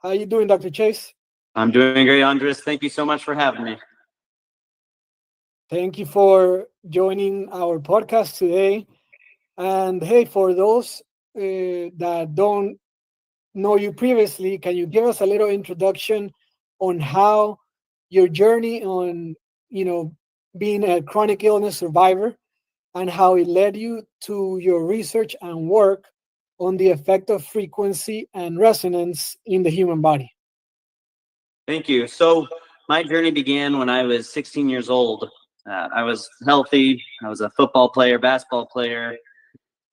How you doing, Dr. Chase? I'm doing great, Andres. Thank you so much for having me. Thank you for joining our podcast today. And hey, for those that don't know you previously, can you give us a little introduction on how your journey on, being a chronic illness survivor and how it led you to your research and work on the effect of frequency and resonance in the human body? Thank you. So my journey began when I was 16 years old. I was healthy. I was a football player, basketball player.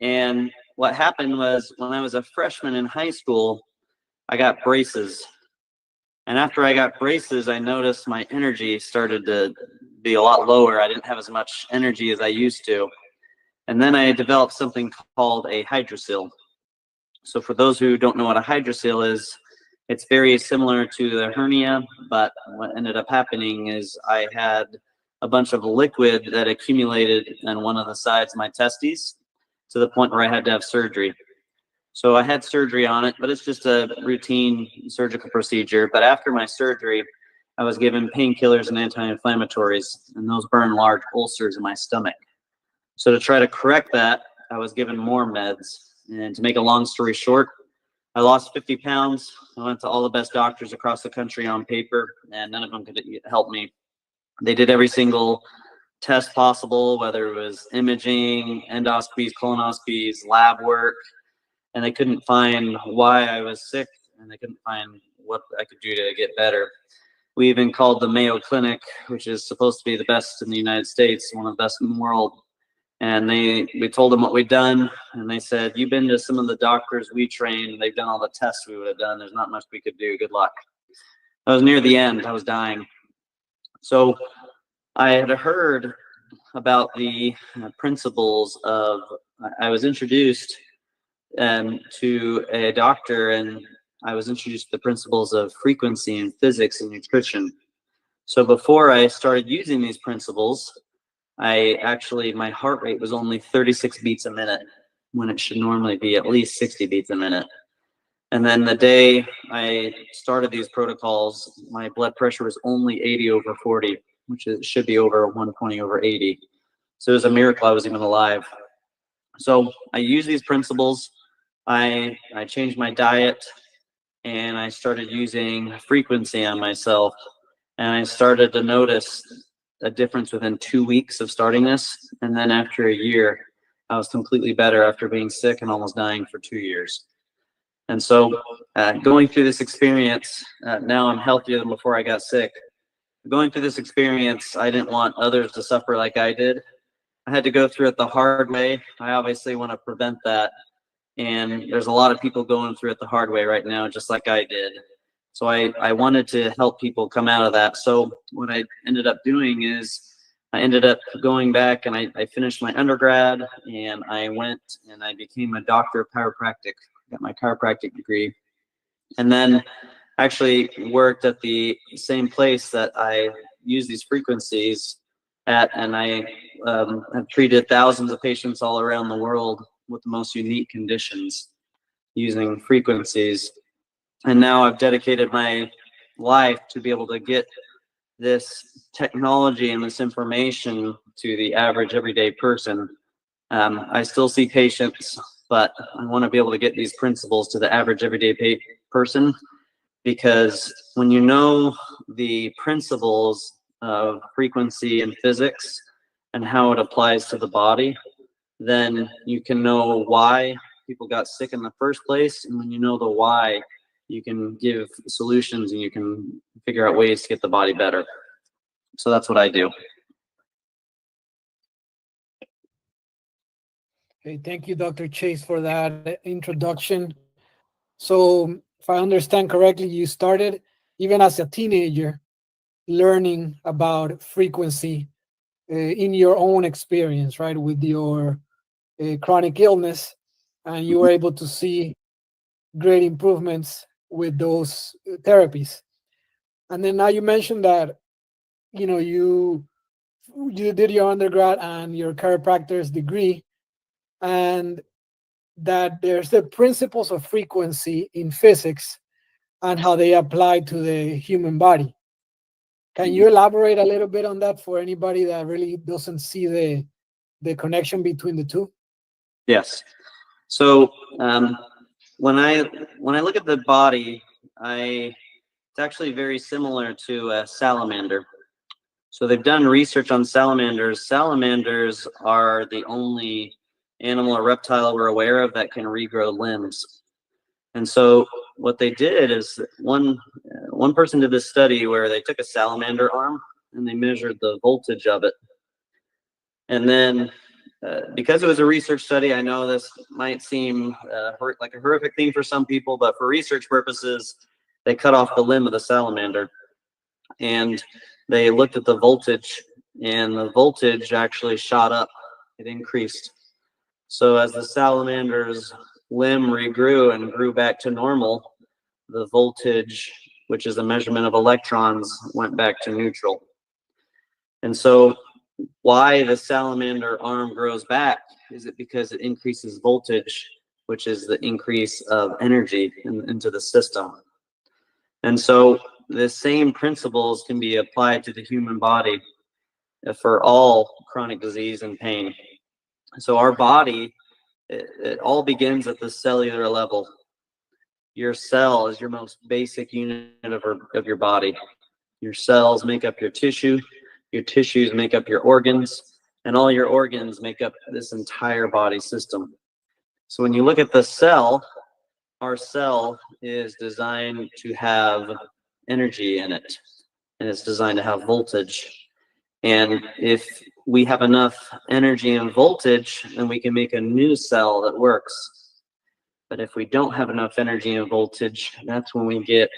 And what happened was when I was a freshman in high school, I got braces. And after I got braces, I noticed my energy started to be a lot lower. I didn't have as much energy as I used to. And then I developed something called a hydrocele. So for those who don't know what a hydrocele is, it's very similar to the hernia, but what ended up happening is I had a bunch of liquid that accumulated in one of the sides of my testes to the point where I had to have surgery. So I had surgery on it, but it's just a routine surgical procedure. But after my surgery, I was given painkillers and anti-inflammatories, and those burn large ulcers in my stomach. So to try to correct that, I was given more meds. And to make a long story short, I lost 50 pounds. I went to all the best doctors across the country on paper, and none of them could help me. They did every single test possible, whether it was imaging, endoscopies, colonoscopies, lab work, and they couldn't find why I was sick, and they couldn't find what I could do to get better. We even called the Mayo Clinic, which is supposed to be the best in the United States, one of the best in the world. And we told them what we'd done, and they said, "You've been to some of the doctors we trained. They've done all the tests we would have done. There's not much we could do. Good luck." I was near the end. I was dying. So I had heard about the principles of, I was introduced to a doctor, and I was introduced to the principles of frequency and physics and nutrition. So before I started using these principles, my heart rate was only 36 beats a minute when it should normally be at least 60 beats a minute. And then the day I started these protocols, my blood pressure was only 80 over 40, which should be over 120 over 80. So it was a miracle I was even alive. So I use these principles. I changed my diet, and I started using frequency on myself. And I started to notice a difference within 2 weeks of starting this. And then after a year, I was completely better after being sick and almost dying for 2 years. And so going through this experience, now I'm healthier than before I got sick. Going through this experience, I didn't want others to suffer like I did. I had to go through it the hard way. I obviously want to prevent that. And there's a lot of people going through it the hard way right now, just like I did. So I wanted to help people come out of that. So what I ended up doing is I ended up going back, and I finished my undergrad, and I went and I became a doctor of chiropractic, got my chiropractic degree, and then actually worked at the same place that I use these frequencies at, and I have treated thousands of patients all around the world with the most unique conditions using frequencies. And now I've dedicated my life to be able to get this technology and this information to the average everyday person. I still see patients, but I want to be able to get these principles to the average everyday person, because when you know the principles of frequency and physics and how it applies to the body, then you can know why people got sick in the first place. And when you know the why, you can give solutions and you can figure out ways to get the body better. So that's what I do. Hey, thank you, Dr. Chase, for that introduction. So, if I understand correctly, you started even as a teenager learning about frequency in your own experience, right, with your chronic illness, and you were able to see great improvements with those therapies. And then now you mentioned that you did your undergrad and your chiropractor's degree, and that there's the principles of frequency in physics and how they apply to the human body. Can you elaborate a little bit on that for anybody that really doesn't see the connection between the two? Yes. So when I look at the body, it's actually very similar to a salamander. So they've done research on salamanders. Salamanders are the only animal or reptile we're aware of that can regrow limbs. And so what they did is one person did this study where they took a salamander arm and they measured the voltage of it. And then because it was a research study, I know this might seem like a horrific thing for some people, but for research purposes, they cut off the limb of the salamander and they looked at the voltage, and the voltage actually shot up. It increased. So as the salamander's limb regrew and grew back to normal, the voltage, which is a measurement of electrons, went back to neutral. And so why the salamander arm grows back is it because it increases voltage, which is the increase of energy into the system. And so the same principles can be applied to the human body for all chronic disease and pain. So our body, it all begins at the cellular level. Your cell is your most basic unit of your body. Your cells make up your tissues make up your organs, and all your organs make up this entire body system. So when you look at the cell, our cell is designed to have energy in it, and it's designed to have voltage. And if we have enough energy and voltage, then we can make a new cell that works. But if we don't have enough energy and voltage, that's when we get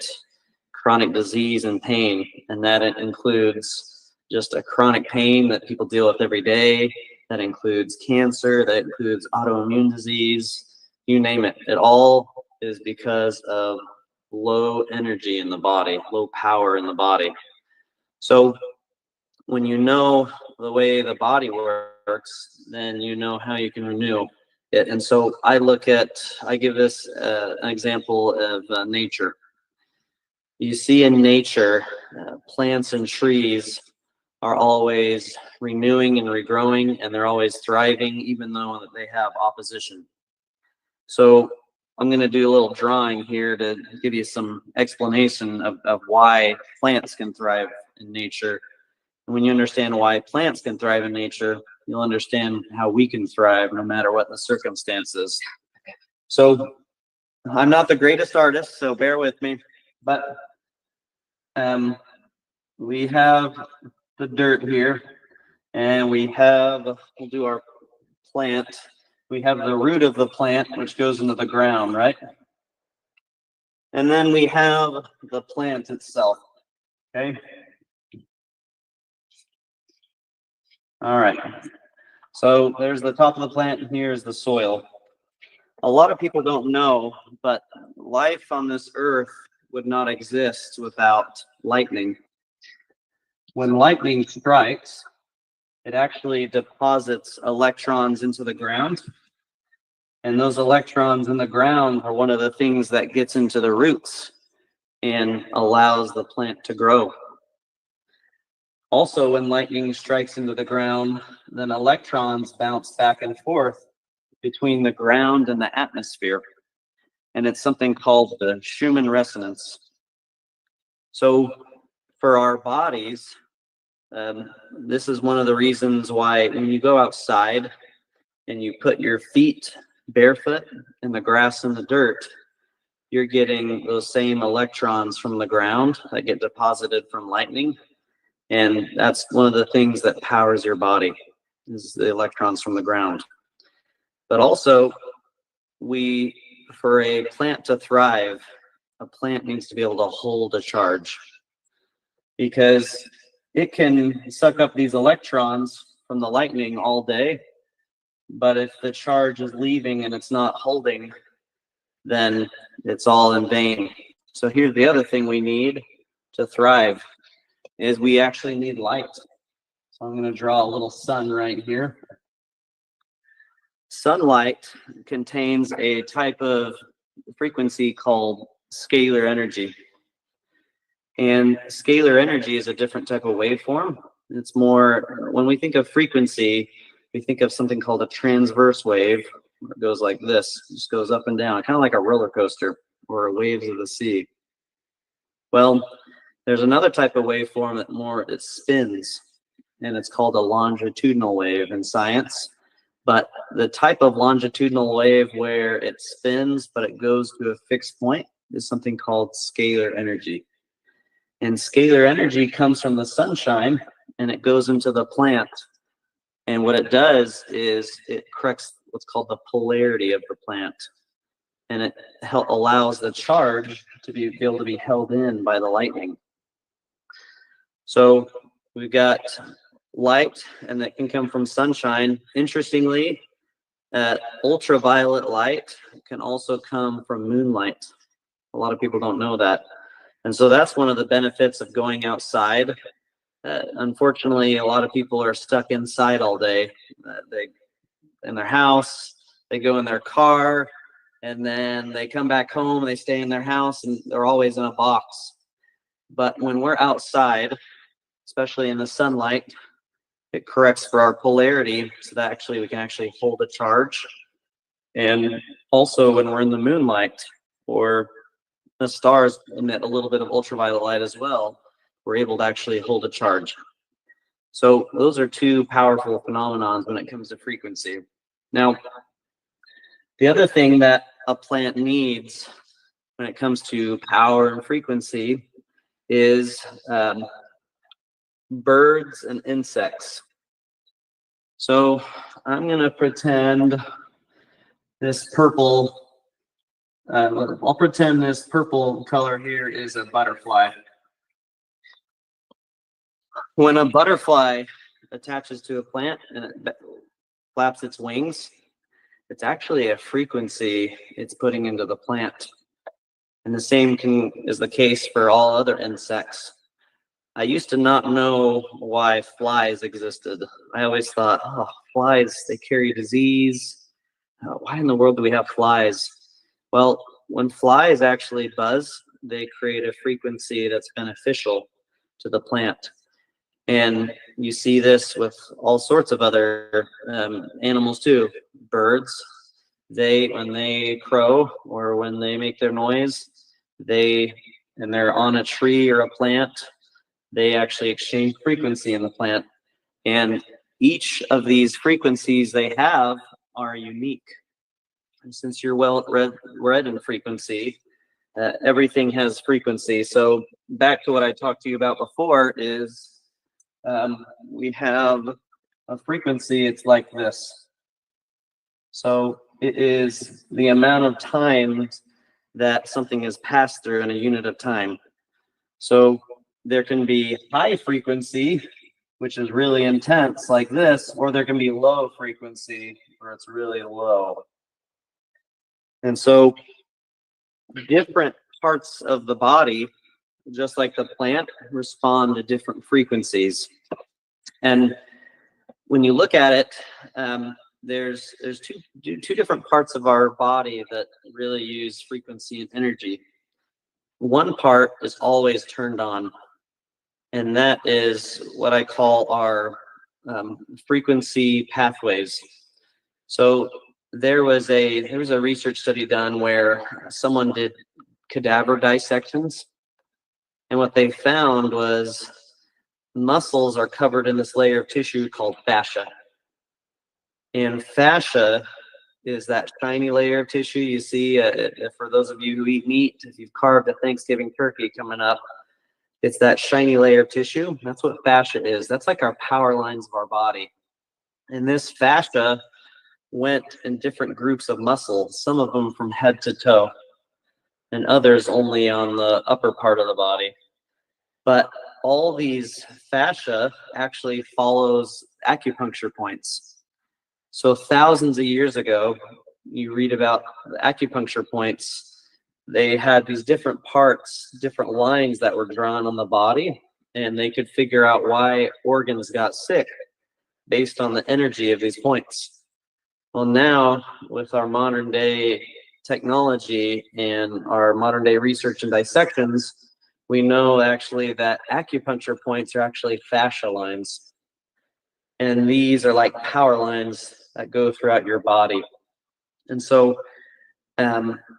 chronic disease and pain. And that includes just a chronic pain that people deal with every day. That includes cancer, that includes autoimmune disease, you name it. It all is because of low energy in the body, low power in the body. So when you know the way the body works, then you know how you can renew it. And so I give this an example of nature. You see in nature, plants and trees are always renewing and regrowing, and they're always thriving, even though they have opposition. So I'm going to do a little drawing here to give you some explanation of why plants can thrive in nature. And when you understand why plants can thrive in nature, you'll understand how we can thrive no matter what the circumstances. So I'm not the greatest artist, so bear with me. But we have the dirt here, and we'll do our plant. We have the root of the plant, which goes into the ground, right? And then we have the plant itself, okay? All right. So there's the top of the plant, and here's the soil. A lot of people don't know, but life on this earth would not exist without lightning. When lightning strikes, it actually deposits electrons into the ground. And those electrons in the ground are one of the things that gets into the roots and allows the plant to grow. Also, when lightning strikes into the ground, then electrons bounce back and forth between the ground and the atmosphere. And it's something called the Schumann resonance. So for our bodies, this is one of the reasons why when you go outside and you put your feet barefoot in the grass and the dirt, you're getting those same electrons from the ground that get deposited from lightning. And that's one of the things that powers your body, is the electrons from the ground. But also, for a plant to thrive, a plant needs to be able to hold a charge, because it can suck up these electrons from the lightning all day, but if the charge is leaving and it's not holding, then it's all in vain. So here's the other thing we need to thrive, is we actually need light. So I'm going to draw a little sun right here. Sunlight contains a type of frequency called scalar energy. And scalar energy is a different type of waveform. It's more, when we think of frequency, we think of something called a transverse wave. It goes like this, it just goes up and down, kind of like a roller coaster or waves of the sea. Well, there's another type of waveform that it spins, and it's called a longitudinal wave in science. But the type of longitudinal wave where it spins, but it goes to a fixed point, is something called scalar energy. And scalar energy comes from the sunshine, and it goes into the plant. And what it does is it corrects what's called the polarity of the plant. And it allows the charge to be able to be held in by the lightning. So we've got light, and that can come from sunshine. Interestingly, ultraviolet light can also come from moonlight. A lot of people don't know that. And so that's one of the benefits of going outside. Unfortunately, a lot of people are stuck inside all day. They in their house, they go in their car, and then they come back home and they stay in their house, and they're always in a box. But when we're outside, especially in the sunlight, it corrects for our polarity so that we can actually hold a charge. And also when we're in the moonlight, or the stars emit a little bit of ultraviolet light as well, we're able to actually hold a charge. So those are two powerful phenomenons when it comes to frequency. Now, the other thing that a plant needs when it comes to power and frequency is birds and insects. So I'm going to pretend this purple, I'll pretend this purple color here is a butterfly. When a butterfly attaches to a plant and it flaps its wings, it's actually a frequency it's putting into the plant. And the same is the case for all other insects. I used to not know why flies existed. I always thought, oh, flies, they carry disease. Why in the world do we have flies? Well, when flies actually buzz, they create a frequency that's beneficial to the plant. And you see this with all sorts of other animals too. Birds, when they crow or when they make their noise, and they're on a tree or a plant, they actually exchange frequency in the plant. And each of these frequencies they have are unique. And since you're well read in frequency, everything has frequency. So back to what I talked to you about before is we have a frequency, it's like this. So it is the amount of time that something has passed through in a unit of time. So there can be high frequency, which is really intense like this, or there can be low frequency where it's really low. And so different parts of the body, just like the plant, respond to different frequencies. And when you look at it, there's two different parts of our body that really use frequency and energy. One part is always turned on, and that is what I call our frequency pathways. So there was a research study done where someone did cadaver dissections, and what they found was muscles are covered in this layer of tissue called fascia. And fascia is that shiny layer of tissue you see. For those of you who eat meat, if you've carved a Thanksgiving turkey coming up, it's that shiny layer of tissue. That's what fascia is. That's like our power lines of our body. And this fascia went in different groups of muscles, some of them from head to toe, and others only on the upper part of the body. But all these fascia actually follows acupuncture points. So thousands of years ago, you read about the acupuncture points. They had these different parts, different lines that were drawn on the body, and they could figure out why organs got sick based on the energy of these points. Well, now with our modern day technology and our modern day research and dissections, we know actually that acupuncture points are actually fascia lines. And these are like power lines that go throughout your body. And so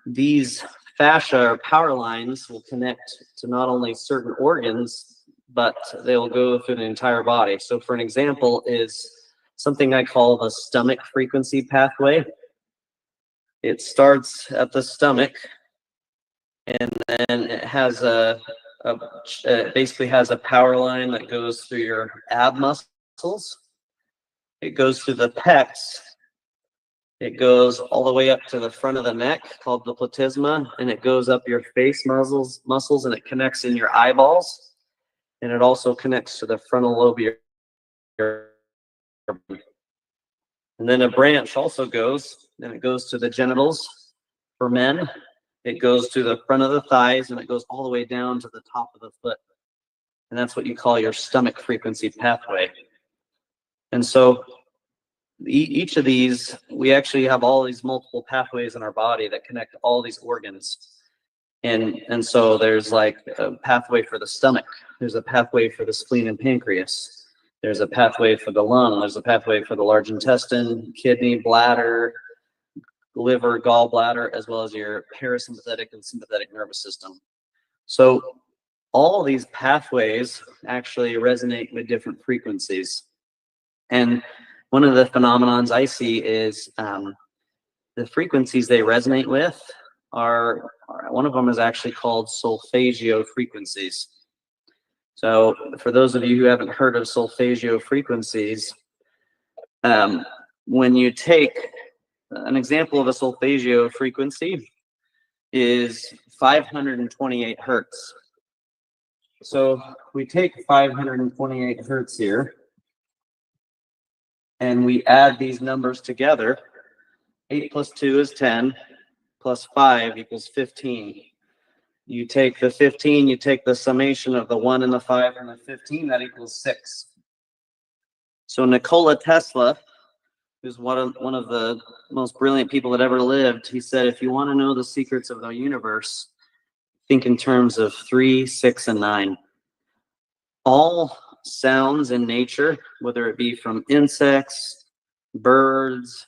these fascia or power lines will connect to not only certain organs, but they'll go through the entire body. So for an example is something I call the stomach frequency pathway. It starts at the stomach, and then it has it basically has a power line that goes through your ab muscles. It goes through the pecs. It goes all the way up to the front of the neck, called the platysma, and it goes up your face muscles, and it connects in your eyeballs, and it also connects to the frontal lobe of your. And then a branch also goes, and it goes to the genitals for men. It goes to the front of the thighs, and it goes all the way down to the top of the foot. And that's what you call your stomach frequency pathway. And so each of these, we actually have all these multiple pathways in our body that connect all these organs. And so there's like a pathway for the stomach. There's a pathway for the spleen and pancreas. There's a pathway for the lung. There's a pathway for the large intestine, kidney, bladder, liver, gallbladder, as well as your parasympathetic and sympathetic nervous system. So all these pathways actually resonate with different frequencies. And one of the phenomenons I see is the frequencies they resonate with are, one of them is actually called solfeggio frequencies. So for those of you who haven't heard of solfeggio frequencies, when you take an example of a solfeggio frequency is 528 hertz. So we take 528 hertz here, and we add these numbers together. 8 plus 2 is 10, plus 5 equals 15. You take the 15, you take the summation of the 1 and the 5 and the 15, that equals 6. So Nikola Tesla, who's one of the most brilliant people that ever lived, he said, if you want to know the secrets of the universe, think in terms of 3, 6, and 9. All sounds in nature, whether it be from insects, birds,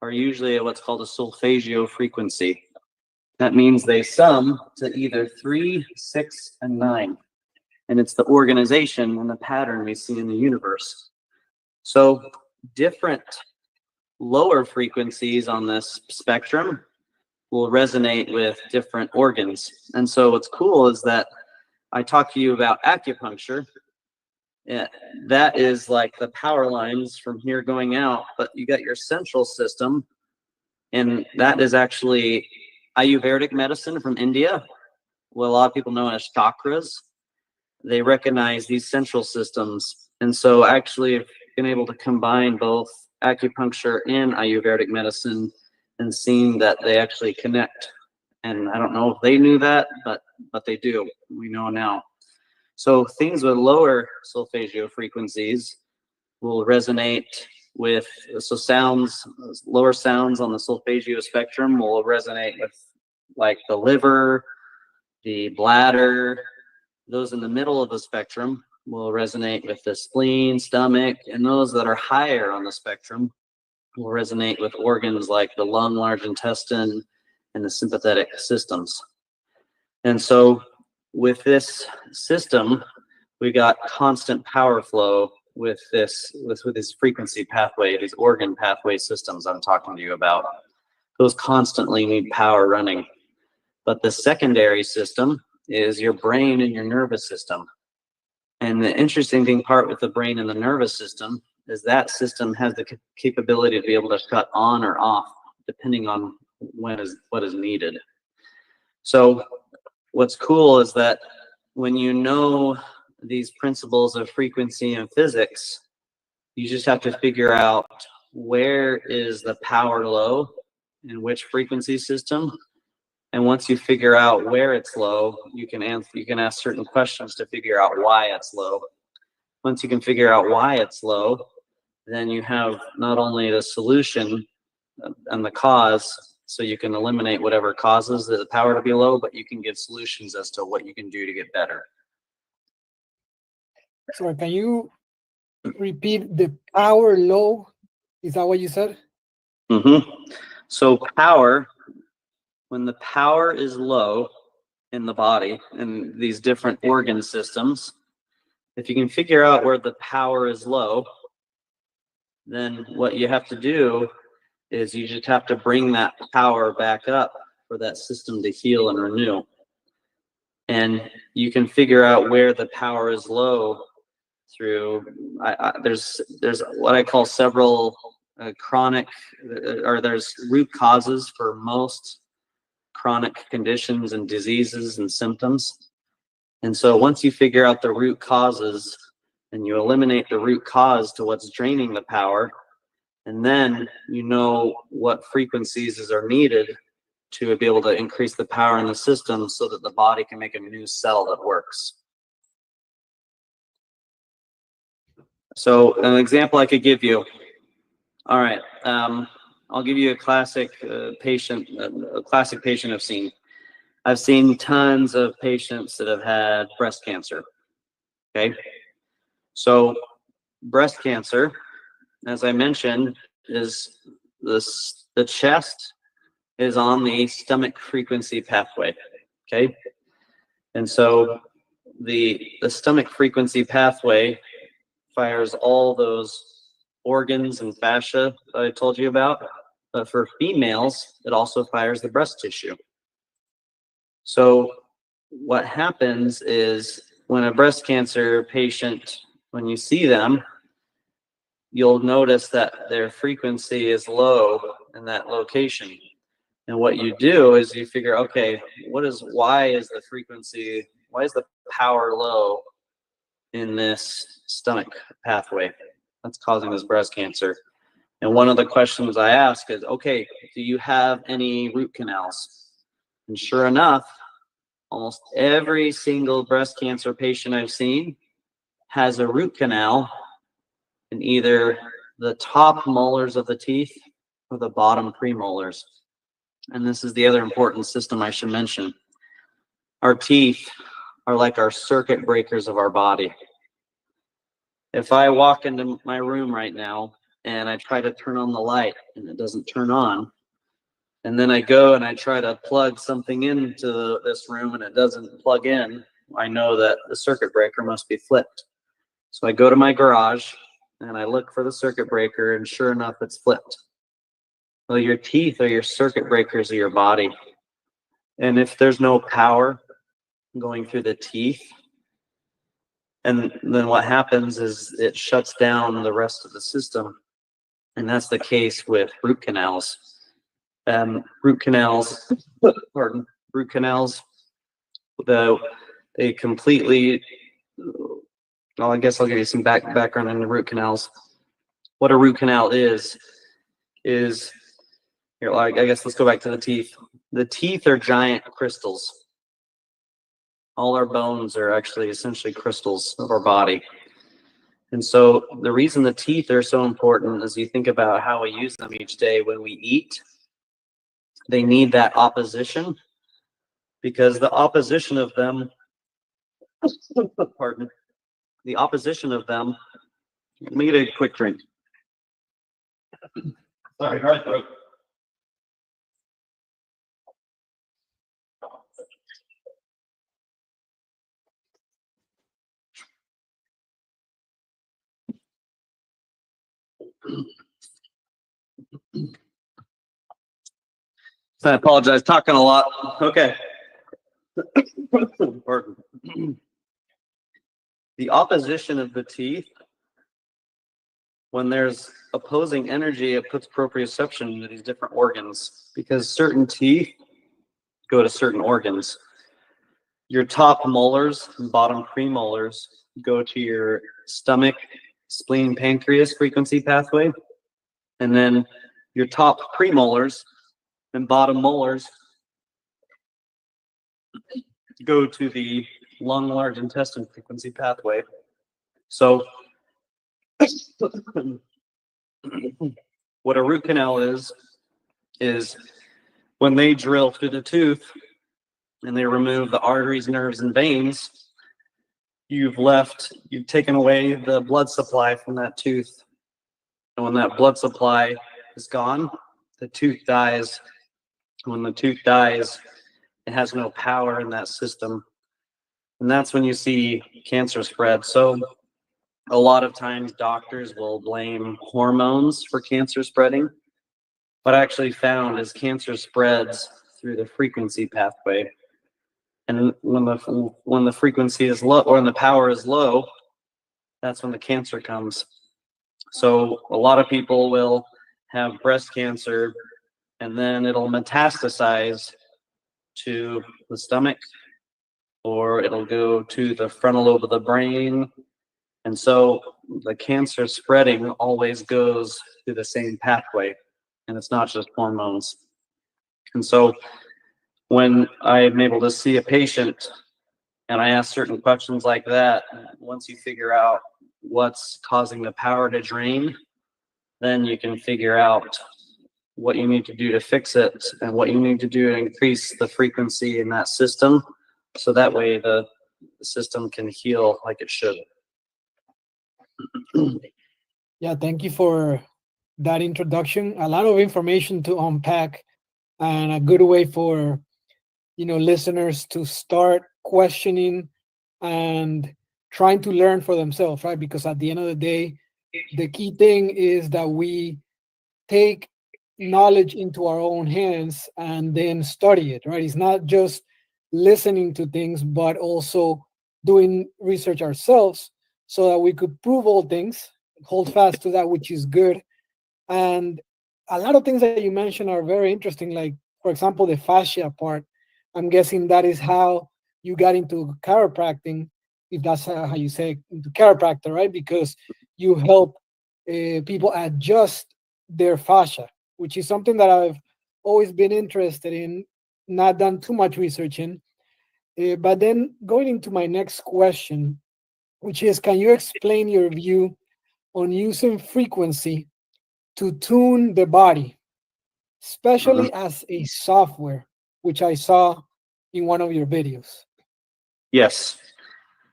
are usually at what's called a solfeggio frequency. That means they sum to either 3, 6, and 9. And it's the organization and the pattern we see in the universe. So different lower frequencies on this spectrum will resonate with different organs. And so what's cool is that I talked to you about acupuncture. Yeah, that is like the power lines from here going out, but you got your central system, and that is actually Ayurvedic medicine from India, what a lot of people know as chakras. They recognize these central systems. And so actually I've been able to combine both acupuncture and Ayurvedic medicine and seeing that they actually connect. And I don't know if they knew that, but they do. We know now. So things with lower solfeggio frequencies will resonate with, so sounds, lower sounds on the solfeggio spectrum will resonate with like the liver, the bladder. Those in the middle of the spectrum will resonate with the spleen, stomach, and those that are higher on the spectrum will resonate with organs like the lung, large intestine, and the sympathetic systems. And so with this system, we got constant power flow with this frequency pathway, these organ pathway systems I'm talking to you about. Those constantly need power running. But the secondary system is your brain and your nervous system. And the interesting part with the brain and the nervous system is that system has the capability to be able to shut on or off depending on what is needed. So what's cool is that when you know these principles of frequency and physics, you just have to figure out where is the power low in which frequency system. And once you figure out where it's low, you can ask certain questions to figure out why it's low. Once you can figure out why it's low, then you have not only the solution and the cause, so you can eliminate whatever causes the power to be low, but you can give solutions as to what you can do to get better. So can you repeat the power low? Is that what you said? So power, when the power is low in the body and these different organ systems, if you can figure out where the power is low, then what you have to do is you just have to bring that power back up for that system to heal and renew. And you can figure out where the power is low through, there's what I call several chronic, or there's root causes for most chronic conditions and diseases and symptoms. And so once you figure out the root causes and you eliminate the root cause to what's draining the power, and then you know what frequencies are needed to be able to increase the power in the system so that the body can make a new cell that works. So an example I could give you. All right, I'll give you a classic patient. A classic patient I've seen. I've seen tons of patients that have had breast cancer. Okay, so breast cancer, as I mentioned, is the chest is on the stomach frequency pathway. Okay, and so the stomach frequency pathway fires all those organs and fascia that I told you about, but for females, it also fires the breast tissue. So what happens is when a breast cancer patient, when you see them, you'll notice that their frequency is low in that location. And what you do is you figure, okay, why is the power low in this stomach pathway that's causing this breast cancer? And one of the questions I ask is, okay, do you have any root canals? And sure enough, almost every single breast cancer patient I've seen has a root canal in either the top molars of the teeth or the bottom premolars. And this is the other important system I should mention. Our teeth are like our circuit breakers of our body. If I walk into my room right now and I try to turn on the light and it doesn't turn on, and then I go and I try to plug something into this room and it doesn't plug in, I know that the circuit breaker must be flipped. So I go to my garage and I look for the circuit breaker, and sure enough, it's flipped. Well, your teeth are your circuit breakers of your body. And if there's no power going through the teeth, and then what happens is it shuts down the rest of the system. And that's the case with root canals. Root canals, they completely, well, I guess I'll give you some background on the root canals. What a root canal is here, I guess let's go back to the teeth. The teeth are giant crystals. All our bones are actually essentially crystals of our body. And so the reason the teeth are so important is you think about how we use them each day when we eat. They need that opposition, because the opposition of them, pardon, the opposition of them, let me get a quick drink. Sorry, dry throat. I apologize, talking a lot. Okay. Pardon. The opposition of the teeth, when there's opposing energy, it puts proprioception into these different organs, because certain teeth go to certain organs. Your top molars and bottom premolars go to your stomach, spleen, pancreas frequency pathway. And then your top premolars and bottom molars go to the lung, large intestine frequency pathway. So what a root canal is when they drill through the tooth and they remove the arteries, nerves, and veins, you've taken away the blood supply from that tooth. And when that blood supply is gone, the tooth dies. When the tooth dies, it has no power in that system. And that's when you see cancer spread. So a lot of times doctors will blame hormones for cancer spreading. What I actually found is cancer spreads through the frequency pathway. And when the frequency is low, or when the power is low, that's when the cancer comes. So a lot of people will have breast cancer, and then it'll metastasize to the stomach, or it'll go to the frontal lobe of the brain. And so the cancer spreading always goes through the same pathway, and it's not just hormones. And so when I'm able to see a patient and I ask certain questions like that, once you figure out what's causing the power to drain, then you can figure out what you need to do to fix it and what you need to do to increase the frequency in that system, so that way the system can heal like it should. Yeah, thank you for that introduction. A lot of information to unpack, and a good way for listeners to start questioning and trying to learn for themselves, right? Because at the end of the day, the key thing is that we take knowledge into our own hands and then study it, right? It's not just listening to things, but also doing research ourselves so that we could prove all things, hold fast to that which is good. And a lot of things that you mentioned are very interesting, like, for example, the fascia part. I'm guessing that is how you got into chiropractic, if that's how you say it, into chiropractor, right? Because you help people adjust their fascia, which is something that I've always been interested in, not done too much research in. But then going into my next question, which is, can you explain your view on using frequency to tune the body, especially as a software, which I saw in one of your videos? Yes.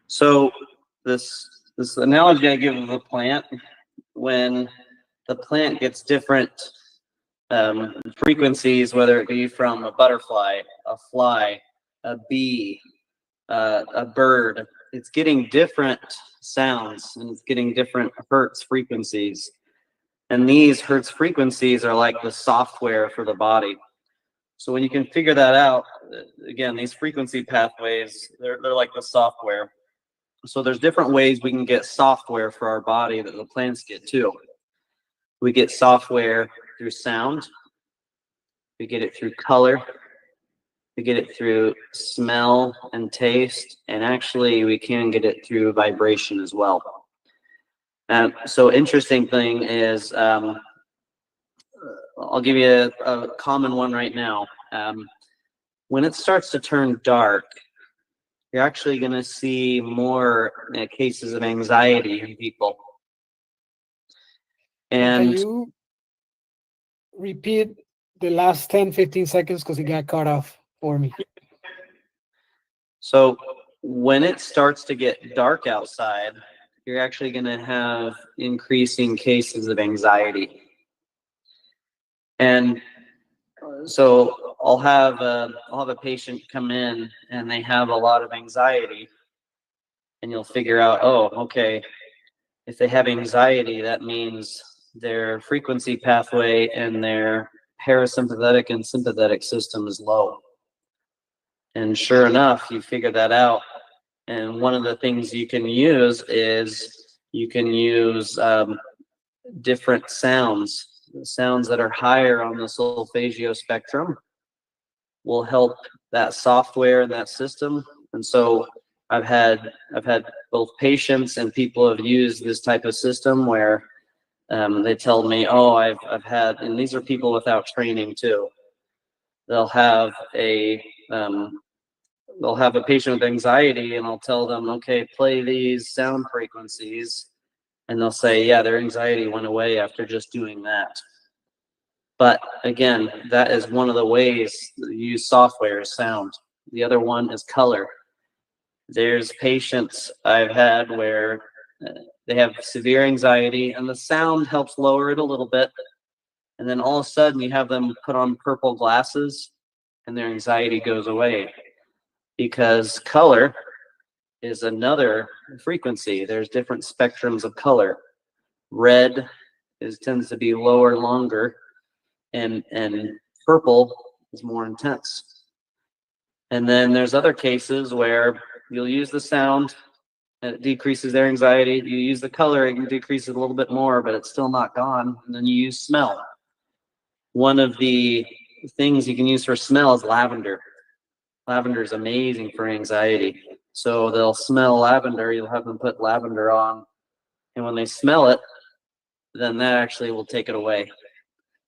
So this analogy I give of a plant, when the plant gets different frequencies, whether it be from a butterfly, a fly, a bee, a bird, it's getting different sounds and it's getting different hertz frequencies. And these hertz frequencies are like the software for the body. So when you can figure that out, again, these frequency pathways, they're like the software. So there's different ways we can get software for our body that the plants get too. We get software through sound. We get it through color. We get it through smell and taste. And actually, we can get it through vibration as well. So interesting thing is, I'll give you a common one right now. When it starts to turn dark, you're actually going to see more cases of anxiety in people. And can And you repeat the last 10-15 seconds, because it got cut off for me? so when it starts to get dark outside, you're actually going to have increasing cases of anxiety. And so I'll have a patient come in and they have a lot of anxiety, and you'll figure out, oh, okay, if they have anxiety, that means their frequency pathway and their parasympathetic and sympathetic system is low. And sure enough, you figure that out. And one of the things you can use is you can use different sounds that are higher on the solfeggio spectrum will help that software and that system. And so I've had both patients and people have used this type of system where they tell me, oh, I've had, and these are people without training too. They'll have a patient with anxiety, and I'll tell them, okay, play these sound frequencies, and they'll say, yeah, their anxiety went away after just doing that. But again, that is one of the ways that you use software is sound. The other one is color. There's patients I've had where they have severe anxiety and the sound helps lower it a little bit. And then all of a sudden you have them put on purple glasses and their anxiety goes away, because color is another frequency. There's different spectrums of color. Red tends to be lower, longer, and purple is more intense. And then there's other cases where you'll use the sound and it decreases their anxiety. You use the color, it decreases a little bit more, but it's still not gone. And then you use smell. One of the things you can use for smell is lavender. Lavender is amazing for anxiety. So they'll smell lavender, you'll have them put lavender on, and when they smell it, then that actually will take it away.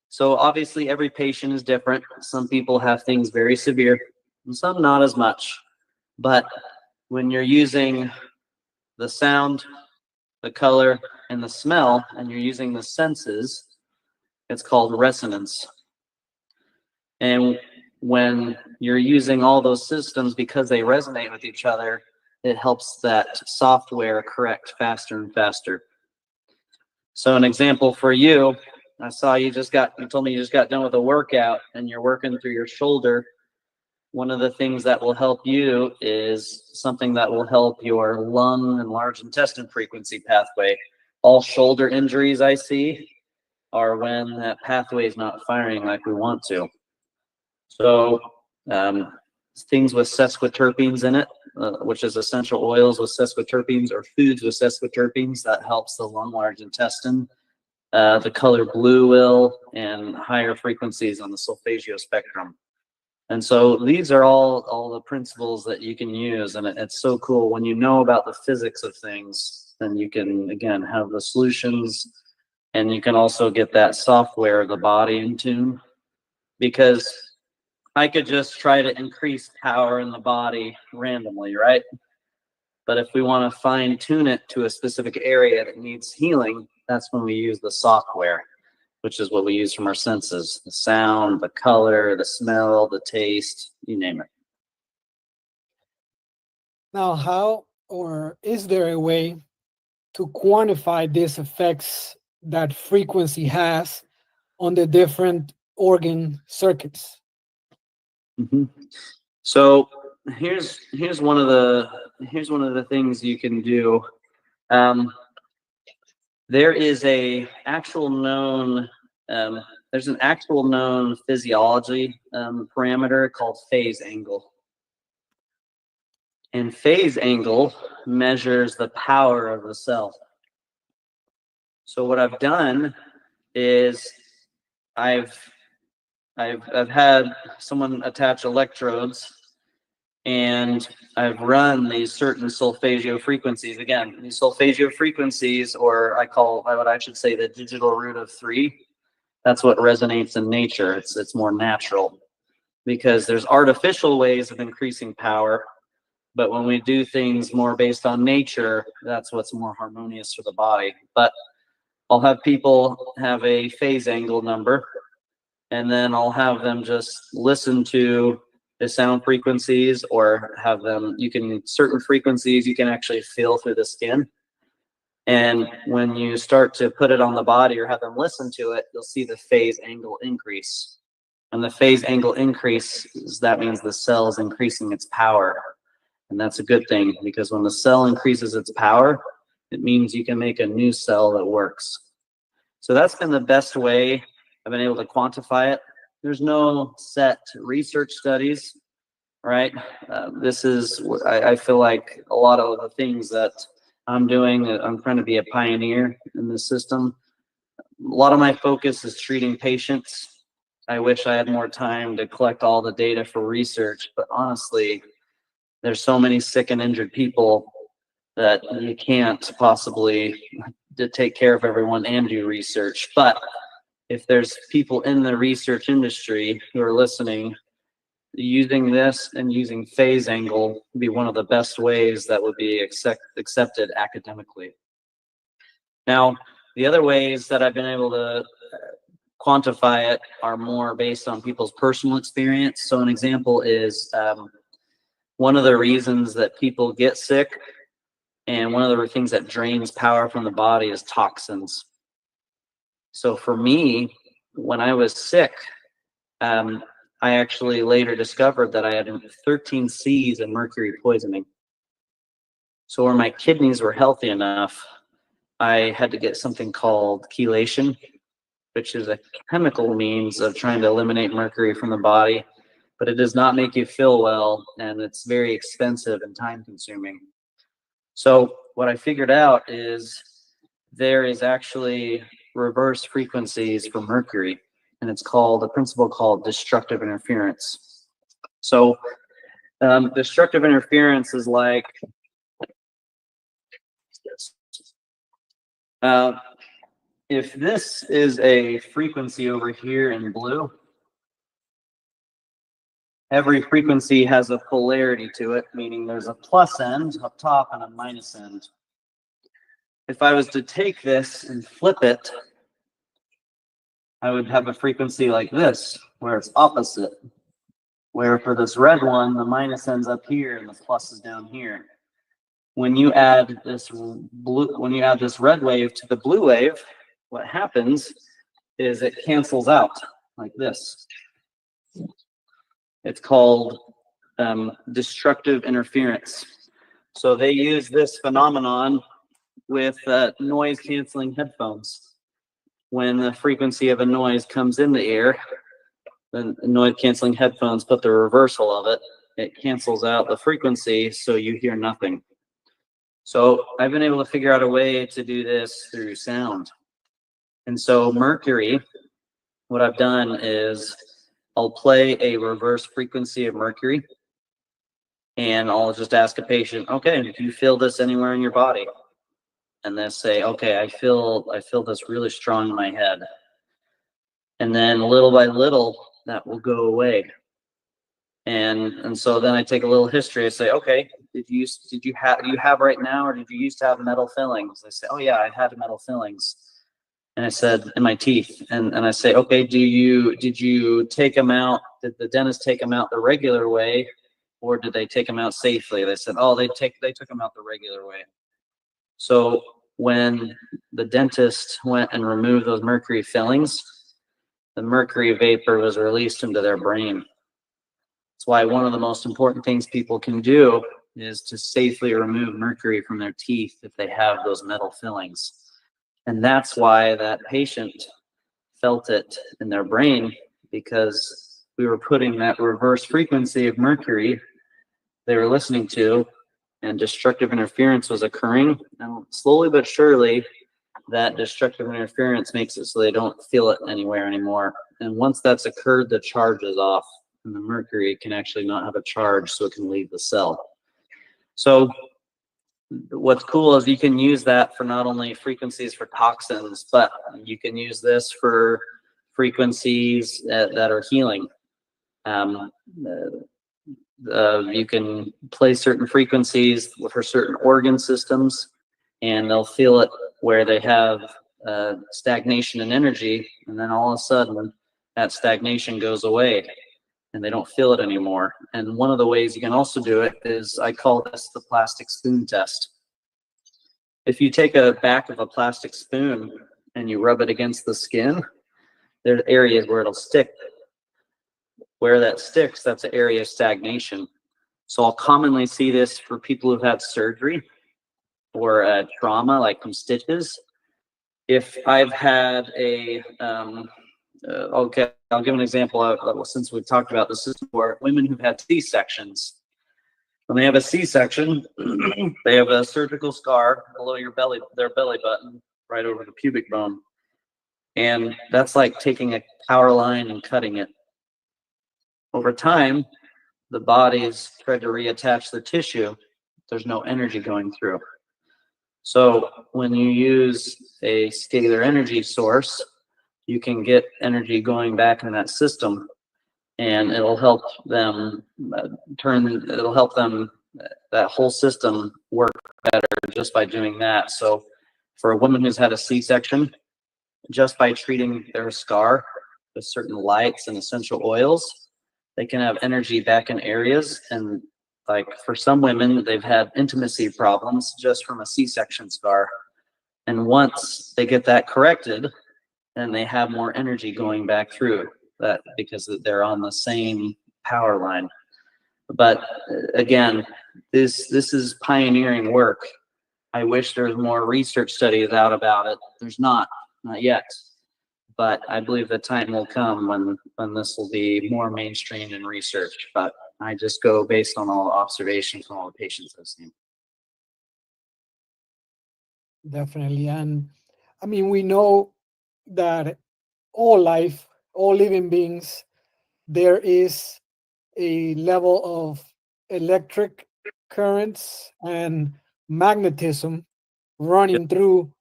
So obviously every patient is different. Some people have things very severe, and some not as much. But when you're using the sound, the color, and the smell, and you're using the senses, it's called resonance. And when you're using all those systems, because they resonate with each other, it helps that software correct faster and faster. So an example for you, I saw you told me you just got done with a workout and you're working through your shoulder. One of the things that will help you is something that will help your lung and large intestine frequency pathway. All shoulder injuries I see are when that pathway is not firing like we want to. So things with sesquiterpenes in it, which is essential oils with sesquiterpenes or foods with sesquiterpenes, that helps the lung, large intestine. The color blue will, and higher frequencies on the solfeggio spectrum. And so these are all the principles that you can use, and it's so cool when you know about the physics of things. Then you can again have the solutions, and you can also get that software of the body in tune. Because I could just try to increase power in the body randomly, right? But if we want to fine tune it to a specific area that needs healing, that's when we use the software, which is what we use from our senses: the sound, the color, the smell, the taste, you name it. Now, how or is there a way to quantify these effects that frequency has on the different organ circuits? Mm-hmm. So here's one of the things you can do. There is a actual known there's an actual known physiology parameter called phase angle. And phase angle measures the power of the cell. So what I've done is I've had someone attach electrodes, and I've run these certain solfeggio frequencies. Again, these solfeggio frequencies, or I should say the digital root of 3. That's what resonates in nature. It's more natural, because there's artificial ways of increasing power, but when we do things more based on nature, that's what's more harmonious for the body. But I'll have people have a phase angle number, and then I'll have them just listen to the sound frequencies, or have them, certain frequencies you can actually feel through the skin. And when you start to put it on the body or have them listen to it, you'll see the phase angle increase. And the phase angle increase, that means the cell is increasing its power. And that's a good thing, because when the cell increases its power, it means you can make a new cell that works. So that's been the best way I've been able to quantify it. There's no set research studies, right? I feel like a lot of the things that I'm doing, I'm trying to be a pioneer in this system. A lot of my focus is treating patients. I wish I had more time to collect all the data for research, but honestly, there's so many sick and injured people that you can't possibly take care of everyone and do research. But if there's people in the research industry who are listening, using this and using phase angle would be one of the best ways that would be accepted academically. Now, the other ways that I've been able to quantify it are more based on people's personal experience. So an example is one of the reasons that people get sick and one of the things that drains power from the body is toxins. So for me, when I was sick, I actually later discovered that I had 13 C's in mercury poisoning. So where my kidneys were healthy enough, I had to get something called chelation, which is a chemical means of trying to eliminate mercury from the body, but it does not make you feel well, and it's very expensive and time consuming. So what I figured out is there is actually reverse frequencies for mercury, and it's called a principle called destructive interference. So destructive interference is like this. If this is a frequency over here in blue, every frequency has a polarity to it, meaning there's a plus end up top and a minus end. If I was to take this and flip it, I would have a frequency like this, where it's opposite. Where for this red one, the minus end's up here and the plus is down here. When you add this red wave to the blue wave, what happens is it cancels out like this. It's called destructive interference. So they use this phenomenon with noise canceling headphones. When the frequency of a noise comes in the ear, the noise canceling headphones put the reversal of it. It cancels out the frequency, so you hear nothing. So I've been able to figure out a way to do this through sound. And so mercury, what I've done is I'll play a reverse frequency of mercury, and I'll just ask a patient, okay, do you feel this anywhere in your body? And they'll say, okay, I feel this really strong in my head. And then little by little, that will go away. And so then I take a little history. I say, okay, do you have right now, or did you used to have metal fillings? They say, oh yeah, I had metal fillings. And I said, in my teeth. And I say, okay, did you take them out? Did the dentist take them out the regular way, or did they take them out safely? They said, oh, they took them out the regular way. So when the dentist went and removed those mercury fillings, the mercury vapor was released into their brain. That's why one of the most important things people can do is to safely remove mercury from their teeth if they have those metal fillings. And that's why that patient felt it in their brain, because we were putting that reverse frequency of mercury they were listening to, and destructive interference was occurring. And slowly but surely, that destructive interference makes it so they don't feel it anywhere anymore. And once that's occurred, the charge is off, and the mercury can actually not have a charge, so it can leave the cell. So what's cool is you can use that for not only frequencies for toxins, but you can use this for frequencies that are healing. You can play certain frequencies for certain organ systems, and they'll feel it where they have stagnation in energy, and then all of a sudden that stagnation goes away and they don't feel it anymore. And one of the ways you can also do it is, I call this the plastic spoon test. If you take a back of a plastic spoon and you rub it against the skin, there's areas where it'll stick. Where that sticks, that's an area of stagnation. So I'll commonly see this for people who've had surgery or trauma, like from stitches. If I've had a, okay, I'll give an example since we've talked about this before. Women who've had C-sections. When they have a C-section, they have a surgical scar below their belly button, right over the pubic bone. And that's like taking a power line and cutting it. Over time, the body's tried to reattach the tissue. There's no energy going through. So when you use a scalar energy source, you can get energy going back in that system, and it'll help them that whole system work better just by doing that. So for a woman who's had a C-section, just by treating their scar, with certain lights and essential oils, they can have energy back in areas. And like for some women, they've had intimacy problems just from a C-section scar. And once they get that corrected, then they have more energy going back through that because they're on the same power line. But again, this is pioneering work. I wish there was more research studies out about it. There's not yet. But I believe the time will come when this will be more mainstream in research. But I just go based on all the observations from all the patients I've seen. Definitely. And I mean, we know that all life, all living beings, there is a level of electric currents and magnetism Yep. running through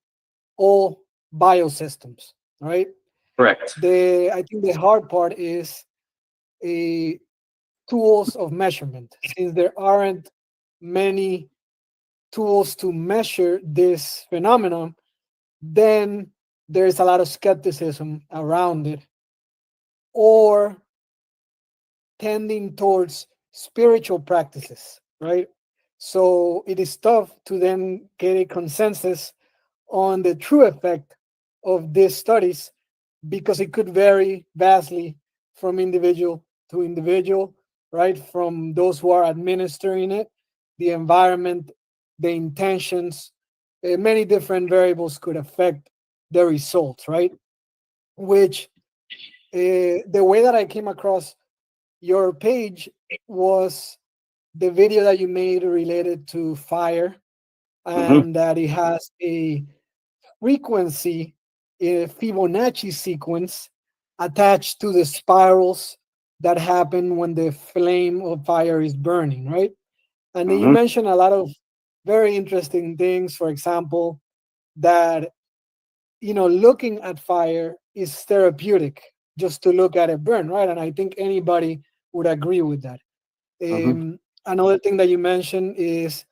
all biosystems, right? Correct. I think the hard part is a tools of measurement, since there aren't many tools to measure this phenomenon, then there's a lot of skepticism around it, or tending towards spiritual practices, right? So it is tough to then get a consensus on the true effect of these studies, because it could vary vastly from individual to individual, right? From those who are administering it, the environment, the intentions, many different variables could affect the results, right? Which the way that I came across your page was the video that you made related to fire, Mm-hmm. and that it has a frequency, a Fibonacci sequence attached to the spirals that happen when the flame of fire is burning, right? And then you Mm-hmm. mentioned a lot of very interesting things. For example, that looking at fire is therapeutic, just to look at it burn, right? And I think anybody would agree with that. Mm-hmm. Another thing that you mentioned is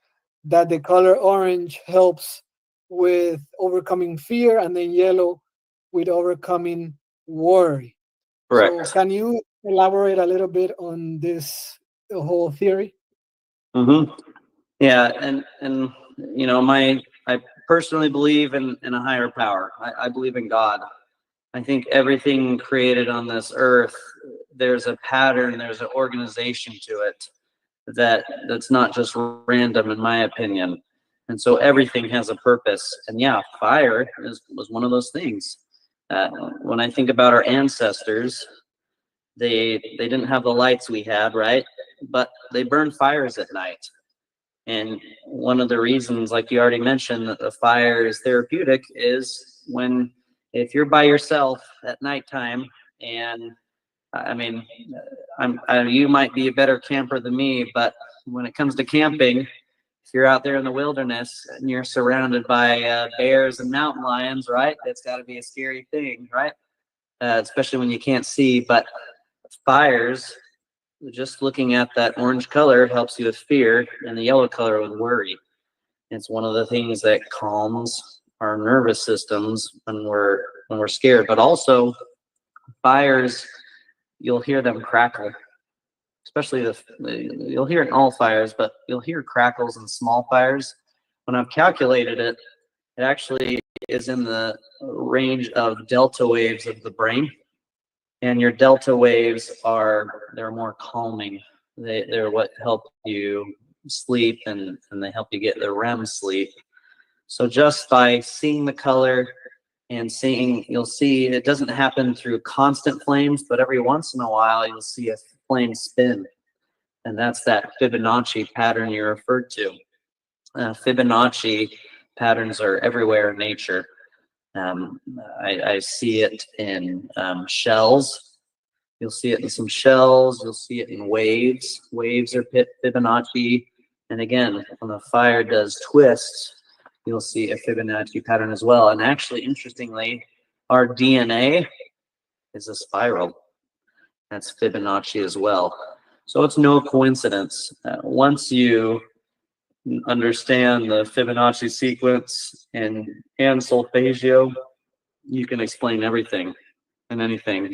that the color orange helps with overcoming fear, and then yellow with overcoming worry. So, Correct. can you elaborate a little bit on this whole theory? Mm-hmm. Yeah, and I personally believe in a higher power. I believe in God. I think everything created on this earth, there's a pattern, there's an organization to it that's not just random, in my opinion. And so everything has a purpose. And yeah, fire was one of those things. When I think about our ancestors, they didn't have the lights we had, right? But they burned fires at night. And one of the reasons, like you already mentioned, that the fire is therapeutic is when, if you're by yourself at nighttime, and I mean, you might be a better camper than me, but when it comes to camping, if you're out there in the wilderness and you're surrounded by bears and mountain lions, right? That's got to be a scary thing, right? Especially when you can't see. But fires, just looking at that orange color helps you with fear, and the yellow color with worry. It's one of the things that calms our nervous systems when we're scared. But also fires, you'll hear them crackle, especially you'll hear it in all fires, but you'll hear crackles in small fires. When I've calculated it, it actually is in the range of delta waves of the brain. And your delta waves they're more calming. They're what help you sleep, and they help you get the REM sleep. So just by seeing the color and you'll see it doesn't happen through constant flames, but every once in a while you'll see a flame spin. And that's that Fibonacci pattern you referred to. Fibonacci patterns are everywhere in nature. Um, I see it in shells. You'll see it in some shells. You'll see it in waves. Waves are Fibonacci. And again, when the fire does twist, you'll see a Fibonacci pattern as well. And actually, interestingly, our DNA is a spiral. That's Fibonacci as well. So it's no coincidence. Once you understand the Fibonacci sequence and solfeggio, you can explain everything. in anything.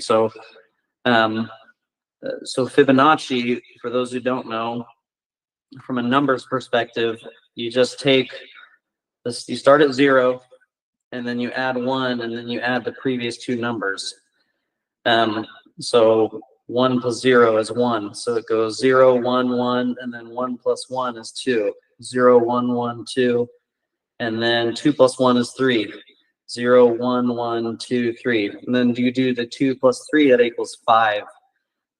Um, so Fibonacci, for those who don't know, from a numbers perspective, you just take this, you start at 0, and then you add 1, and then you add the previous two numbers. So 1 plus 0 is 1. So it goes 0, 1, 1, and then 1 plus 1 is 2. 0, 1, 1, 2, and then 2 plus 1 is 3. 0, 1, 1, 2, 3. And then you do the 2 plus 3, that equals 5.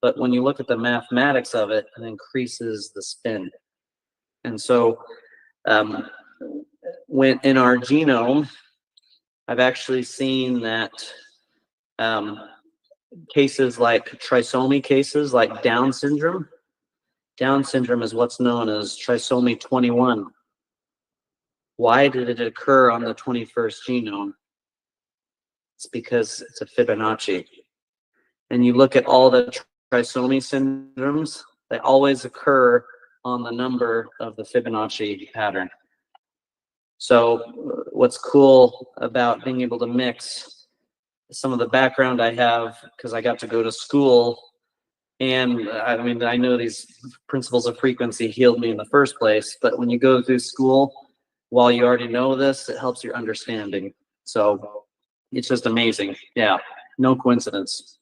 But when you look at the mathematics of it, it increases the spin. And so when in our genome, I've actually seen that cases like trisomy cases, like Down syndrome. Down syndrome is what's known as trisomy 21. Why did it occur on the 21st genome? It's because it's a Fibonacci. And you look at all the trisomy syndromes, they always occur on the number of the Fibonacci pattern. So what's cool about being able to mix some of the background I have, because I got to go to school, and I mean, I know these principles of frequency healed me in the first place, but when you go through school, while you already know this, it helps your understanding. So it's just amazing. Yeah, no coincidence.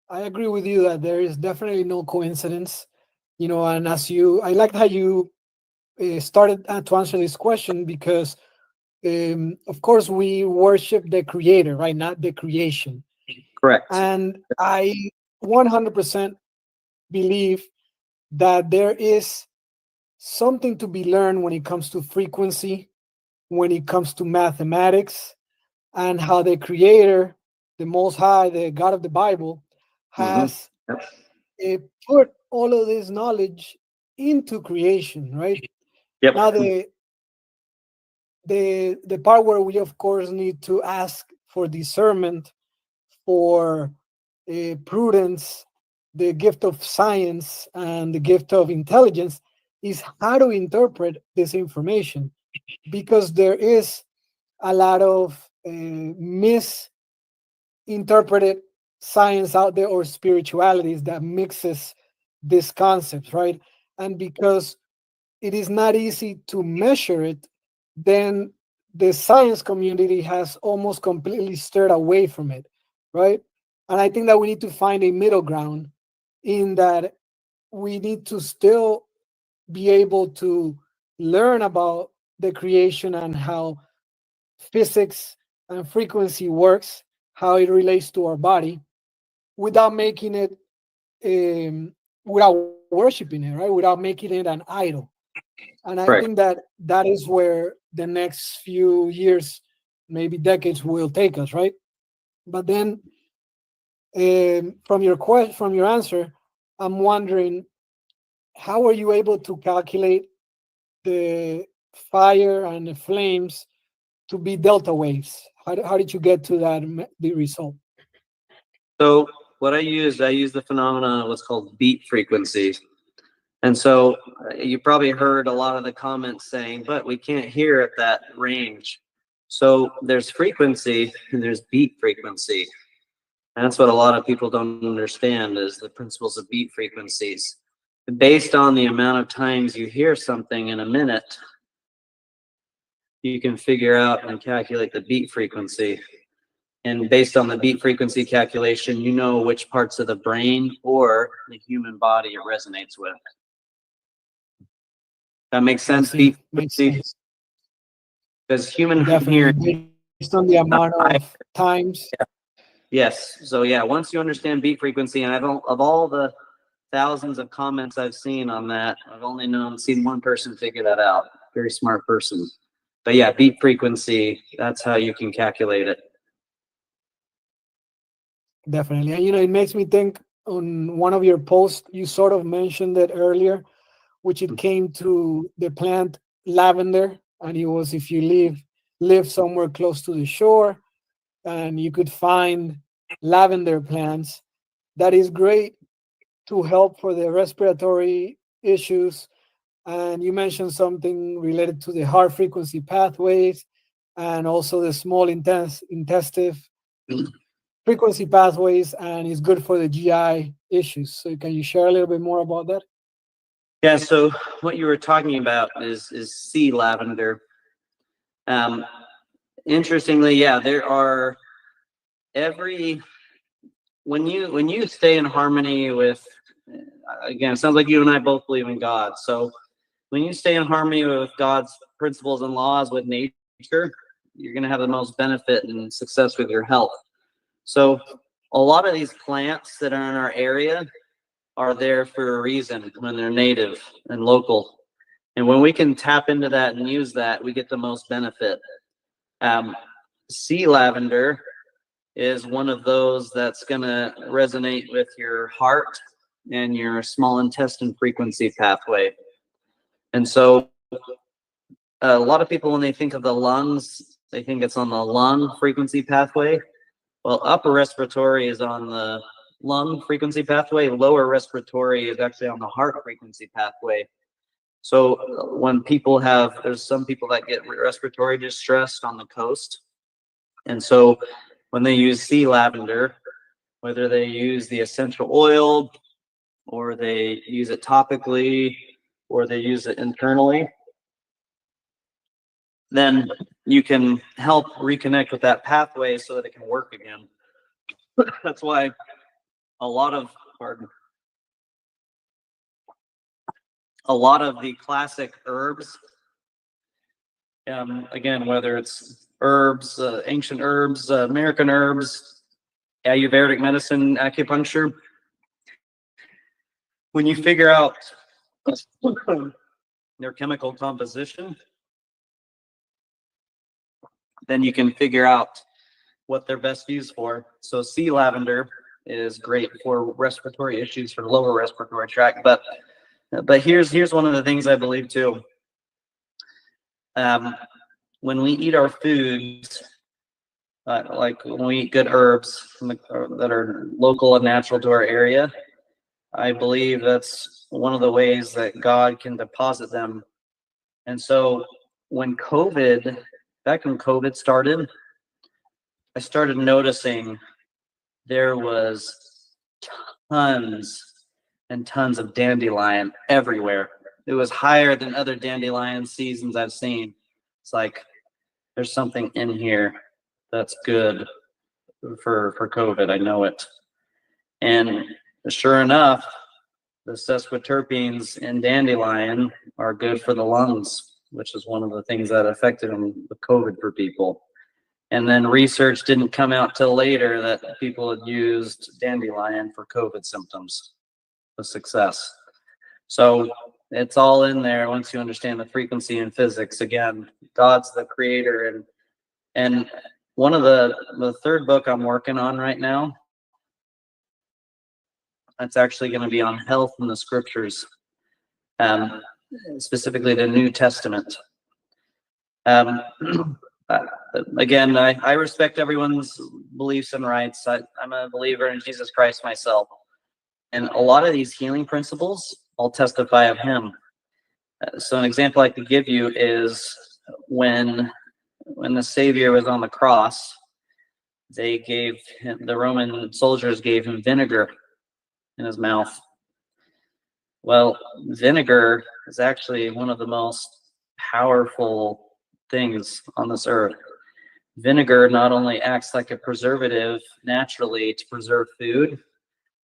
I agree with you that there is definitely no coincidence, and I like how you started to answer this question, because of course we worship the creator, right? Not the creation. Correct. And I 100% believe that there is something to be learned when it comes to frequency, when it comes to mathematics, and how the creator, the most high, the God of the Bible, has put all of this knowledge into creation, right? Yep. Now the part where we of course need to ask for discernment, for prudence, the gift of science and the gift of intelligence, is how to interpret this information, because there is a lot of misinterpreted science out there, or spiritualities that mixes these concepts, right? And because it is not easy to measure it, then the science community has almost completely stirred away from it, right? And I think that we need to find a middle ground, in that we need to still be able to learn about the creation and how physics and frequency works, how it relates to our body, without making it, without worshiping it, right? Without making it an idol. And I think Correct. that that is where the next few years, maybe decades, will take us, right? But then, from your answer, I'm wondering, how are you able to calculate the fire and the flames to be delta waves? How did you get to the result? So what I use the phenomena of what's called beat frequency. And so you probably heard a lot of the comments saying, but we can't hear at that range. So there's frequency and there's beat frequency. And that's what a lot of people don't understand, is the principles of beat frequencies. Based on the amount of times you hear something in a minute, you can figure out and calculate the beat frequency. And based on the beat frequency calculation, you know which parts of the brain or the human body it resonates with. That makes sense, beat Makes frequency? sense. Because human hearing, Definitely, based on the amount of times. yes. So yeah, once you understand beat frequency, and of all the thousands of comments I've seen on that, I've only seen one person figure that out. Very smart person. But yeah, beat frequency, that's how you can calculate it. Definitely. And it makes me think, on one of your posts, you sort of mentioned it earlier, which it came to the plant lavender. And it was, if you live somewhere close to the shore and you could find lavender plants, that is great to help for the respiratory issues. And you mentioned something related to the heart frequency pathways. and also the small intestine frequency pathways, and is good for the GI issues. So can you share a little bit more about that? Yeah, so what you were talking about is sea lavender. Um, Interestingly, yeah, there are every when you stay in harmony with, again, it sounds like you and I both believe in God. So when you stay in harmony with God's principles and laws with nature, you're going to have the most benefit and success with your health. So a lot of these plants that are in our area are there for a reason when they're native and local. And when we can tap into that and use that, we get the most benefit. Um, Sea lavender is one of those that's going to resonate with your heart and your small intestine frequency pathway. And so a lot of people, when they think of the lungs, they think it's on the lung frequency pathway. Well, upper respiratory is on the lung frequency pathway. Lower respiratory is actually on the heart frequency pathway. So when people have, there's some people that get respiratory distress on the coast. And so when they use sea lavender, whether they use the essential oil or they use it topically or they use it internally, then you can help reconnect with that pathway so that it can work again. That's why a lot of, pardon, a lot of the classic herbs, again, whether it's herbs, ancient herbs, American herbs, Ayurvedic medicine, acupuncture, when you figure out their chemical composition, then you can figure out what they're best used for. So sea lavender is great for respiratory issues for the lower respiratory tract. But here's one of the things I believe too. When we eat our foods, like when we eat good herbs that are local and natural to our area, I believe that's one of the ways that God can deposit them. And so back when COVID started, I started noticing there was tons and tons of dandelion everywhere. It was higher than other dandelion seasons I've seen. It's like there's something in here that's good for COVID. I know it. And sure enough, the sesquiterpenes in dandelion are good for the lungs, which is one of the things that affected them with COVID for people. And then research didn't come out till later that people had used dandelion for COVID symptoms with success. So it's all in there once you understand the frequency and physics. Again, God's the creator, and one of the third book I'm working on right now, it's actually going to be on health in the scriptures, um, specifically the New Testament. Um, Again, I respect everyone's beliefs and rights. I'm a believer in Jesus Christ myself. And a lot of these healing principles all testify of him. So an example I could give you is when the Savior was on the cross, the Roman soldiers gave him vinegar in his mouth. Well, vinegar is actually one of the most powerful things on this earth. Vinegar not only acts like a preservative naturally to preserve food,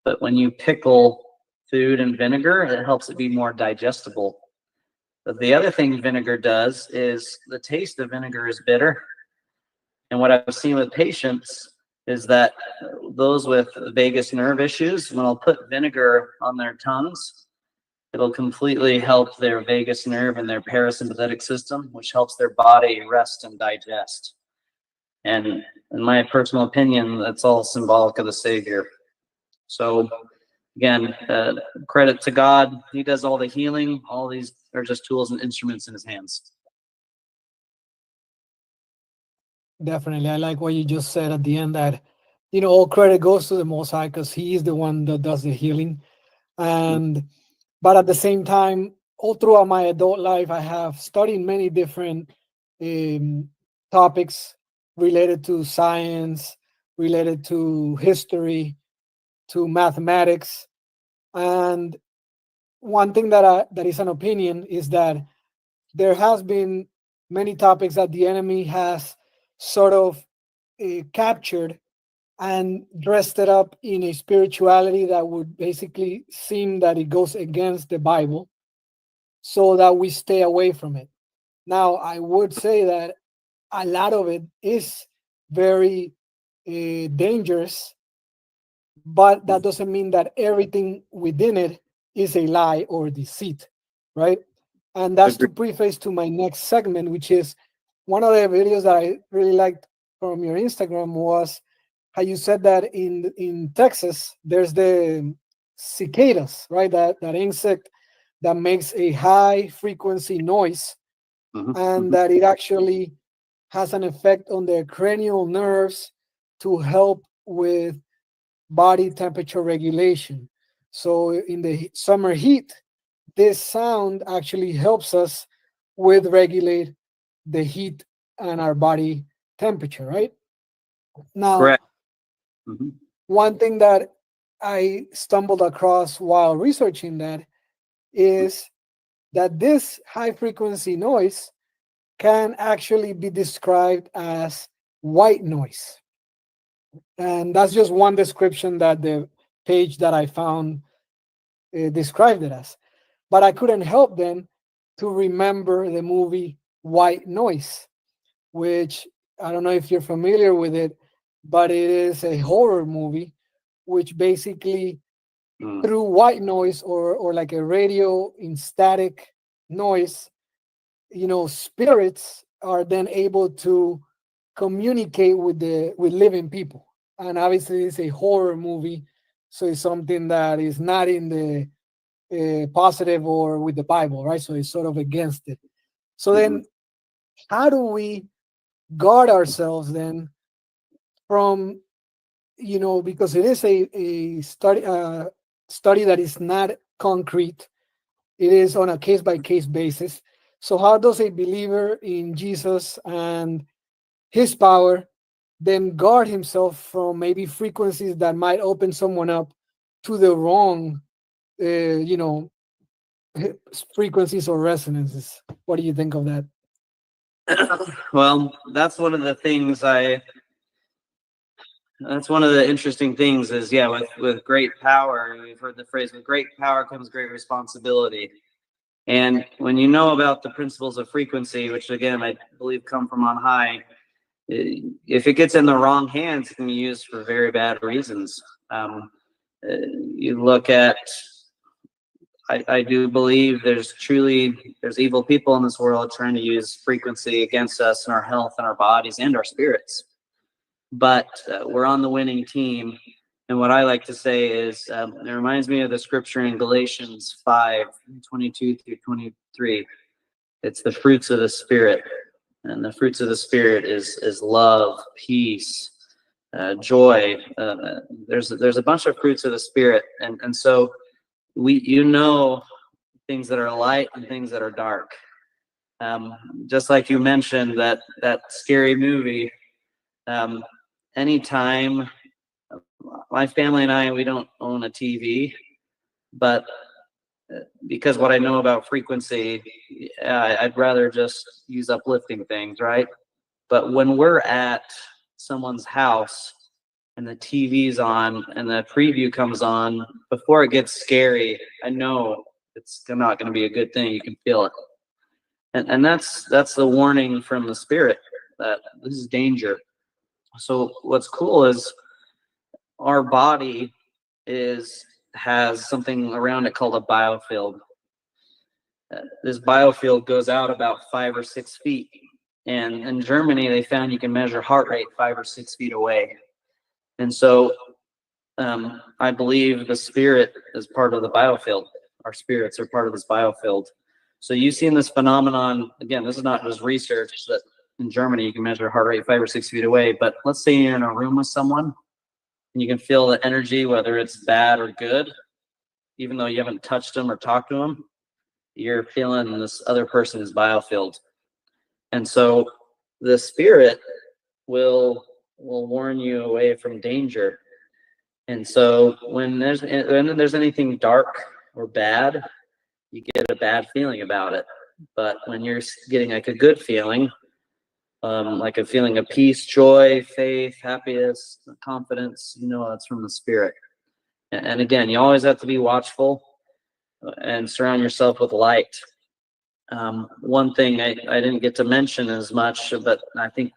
but when you pickle food in vinegar, it helps it be more digestible. But the other thing vinegar does is the taste of vinegar is bitter. And what I've seen with patients is that those with vagus nerve issues, when I'll put vinegar on their tongues, it'll completely help their vagus nerve and their parasympathetic system, which helps their body rest and digest. And in my personal opinion, that's all symbolic of the Savior. So again, credit to God. He does all the healing. All these are just tools and instruments in his hands. Definitely. I like what you just said at the end, that, all credit goes to the Most High, because he is the one that does the healing. And but at the same time, all throughout my adult life, I have studied many different um, topics related to science, related to history, to mathematics. And one thing that is an opinion is that there has been many topics that the enemy has sort of captured and dressed it up in a spirituality that would basically seem that it goes against the Bible, so that we stay away from it. Now, I would say that a lot of it is very dangerous, but that doesn't mean that everything within it is a lie or deceit, right? And that's Agree. to preface to my next segment, which is one of the videos that I really liked from your Instagram was how you said that in Texas there's the cicadas, right? That insect that makes a high frequency noise, and that it actually has an effect on the cranial nerves to help with body temperature regulation. So in the summer heat, this sound actually helps us with regulate the heat and our body temperature, right? Now, Correct. Mhm. one thing that I stumbled across while researching that is that this high frequency noise can actually be described as white noise. And that's just one description that the page that I found described it as. But I couldn't help then to remember the movie White Noise, which I don't know if you're familiar with it, but it is a horror movie, which basically Mm. through white noise or like a radio in static noise, spirits are then able to communicate with living people. And obviously it's a horror movie, so it's something that is not in the positive or with the Bible, right? So it's sort of against it. So Mhm. then how do we guard ourselves then from, because it is a study that is not concrete, it is on a case by case basis. So how does a believer in Jesus and his power then guard himself from maybe frequencies that might open someone up to the wrong uh, you know frequencies or resonances? What do you think of that? Well, that's one of the interesting things is, yeah, with great power, we've heard the phrase, with great power comes great responsibility. And when you know about the principles of frequency, which again I believe come from on high, if it gets in the wrong hands, it can be used for very bad reasons. You look at, I do believe there's evil people in this world trying to use frequency against us and our health and our bodies and our spirits. But we're on the winning team. And what I like to say is, it reminds me of the scripture in Galatians 5:22-23. It's the fruits of the Spirit. And the fruits of the Spirit is love, peace, joy. There's a bunch of fruits of the Spirit. And so things that are light and things that are dark. Just like you mentioned that scary movie, anytime my family and we don't own a TV, but because what I know about frequency, I'd rather just use uplifting things, right? But when we're at someone's house and the TV's on and the preview comes on, before it gets scary, I know it's not going to be a good thing. You can feel it. And that's the warning from the spirit that this is danger. So what's cool is our body has something around it called a biofield. This biofield goes out about 5 or 6 feet. And in Germany, they found you can measure heart rate 5 or 6 feet away. And so I believe the spirit is part of the biofield. Our spirits are part of this biofield. So you've seen this phenomenon. Again, this is not just research that in Germany you can measure heart rate 5 or 6 feet away. But let's say you're in a room with someone and you can feel the energy, whether it's bad or good, even though you haven't touched them or talked to them, you're feeling this other person's biofield. And so the spirit will warn you away from danger. And so when there's anything dark or bad, you get a bad feeling about it. But when you're getting like a good feeling, like a feeling of peace, joy, faith, happiness, confidence, that's from the spirit. And again, you always have to be watchful and surround yourself with light. One thing I didn't get to mention as much, but I think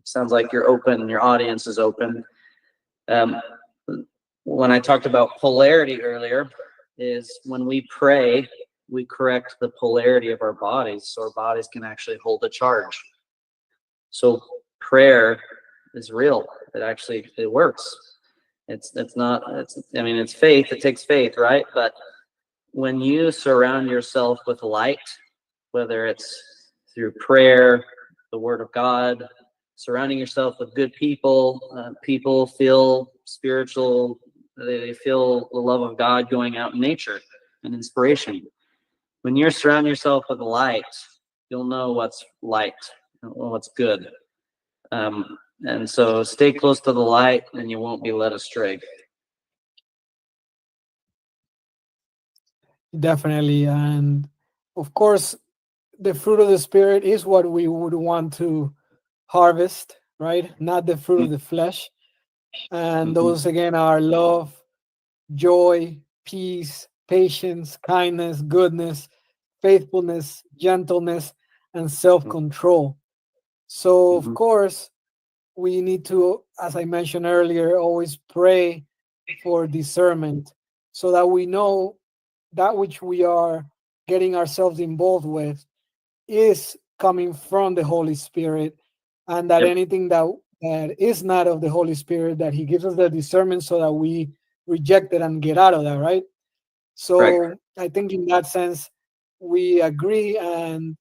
sounds like you're open, your audience is open. When I talked about polarity earlier, is when we pray, we correct the polarity of our bodies so our bodies can actually hold a charge. So prayer is real. It works. It's faith. It takes faith, right? But when you surround yourself with light, whether it's through prayer, the word of God, surrounding yourself with good people, people feel spiritual, they feel the love of God going out in nature and inspiration. When you surround yourself with light, you'll know what's light, what's good. And so stay close to the light and you won't be led astray. Definitely. And of course, the fruit of the spirit is what we would want to harvest, right? Not the fruit of the flesh. And those again are love, joy, peace, patience, kindness, goodness, faithfulness, gentleness, and self-control. So of course, we need to, as I mentioned earlier, always pray for discernment so that we know that which we are getting ourselves involved with is coming from the Holy Spirit, and that anything that is not of the Holy Spirit, that He gives us the discernment so that we reject it and get out of that, right? So I think in that sense, we agree, and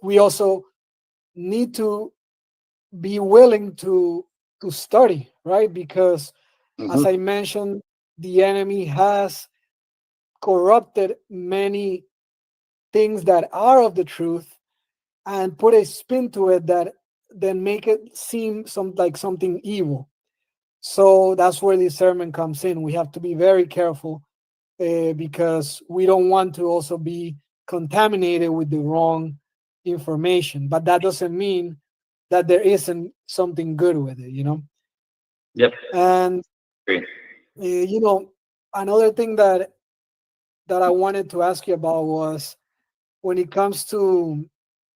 we also need to be willing to study, right? Because as I mentioned, the enemy has corrupted many things that are of the truth and put a spin to it that then make it seem like something evil. So that's where discernment comes in. We have to be very careful because we don't want to also be contaminated with the wrong information. But that doesn't mean that there isn't something good with it, Yep. And another thing that I wanted to ask you about was when it comes to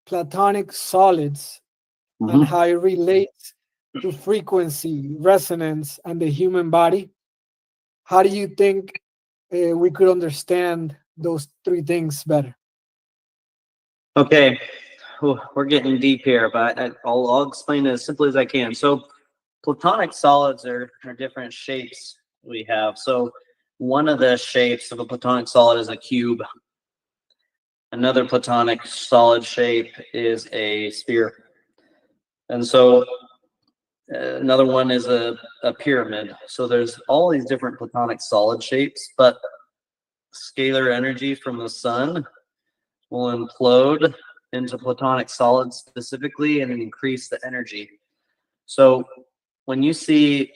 platonic solids and how it relates to frequency, resonance, and the human body. How do you think we could understand those three things better? Okay, we're getting deep here, but I'll explain it as simply as I can. So platonic solids are different shapes we have. So one of the shapes of a platonic solid is a cube. Another platonic solid shape is a sphere. And so another one is a pyramid. So there's all these different platonic solid shapes, but scalar energy from the sun will implode into platonic solids specifically and increase the energy. So when you see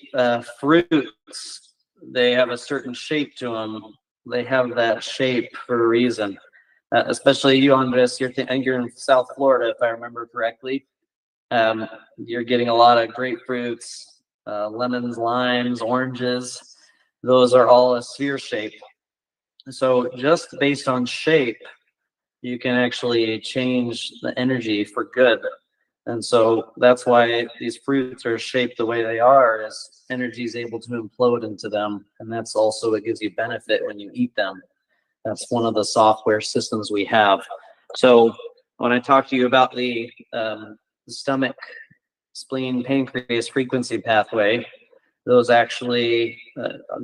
fruits, they have a certain shape to them. They have that shape for a reason. Especially you, Andres, you're in South Florida, if I remember correctly. You're getting a lot of grapefruits, lemons, limes, oranges. Those are all a sphere shape. So just based on shape, you can actually change the energy for good. And so that's why these fruits are shaped the way they are, is energy is able to implode into them. And that's also what gives you benefit when you eat them. That's one of the software systems we have. So when I talk to you about the stomach, spleen, pancreas frequency pathway, those actually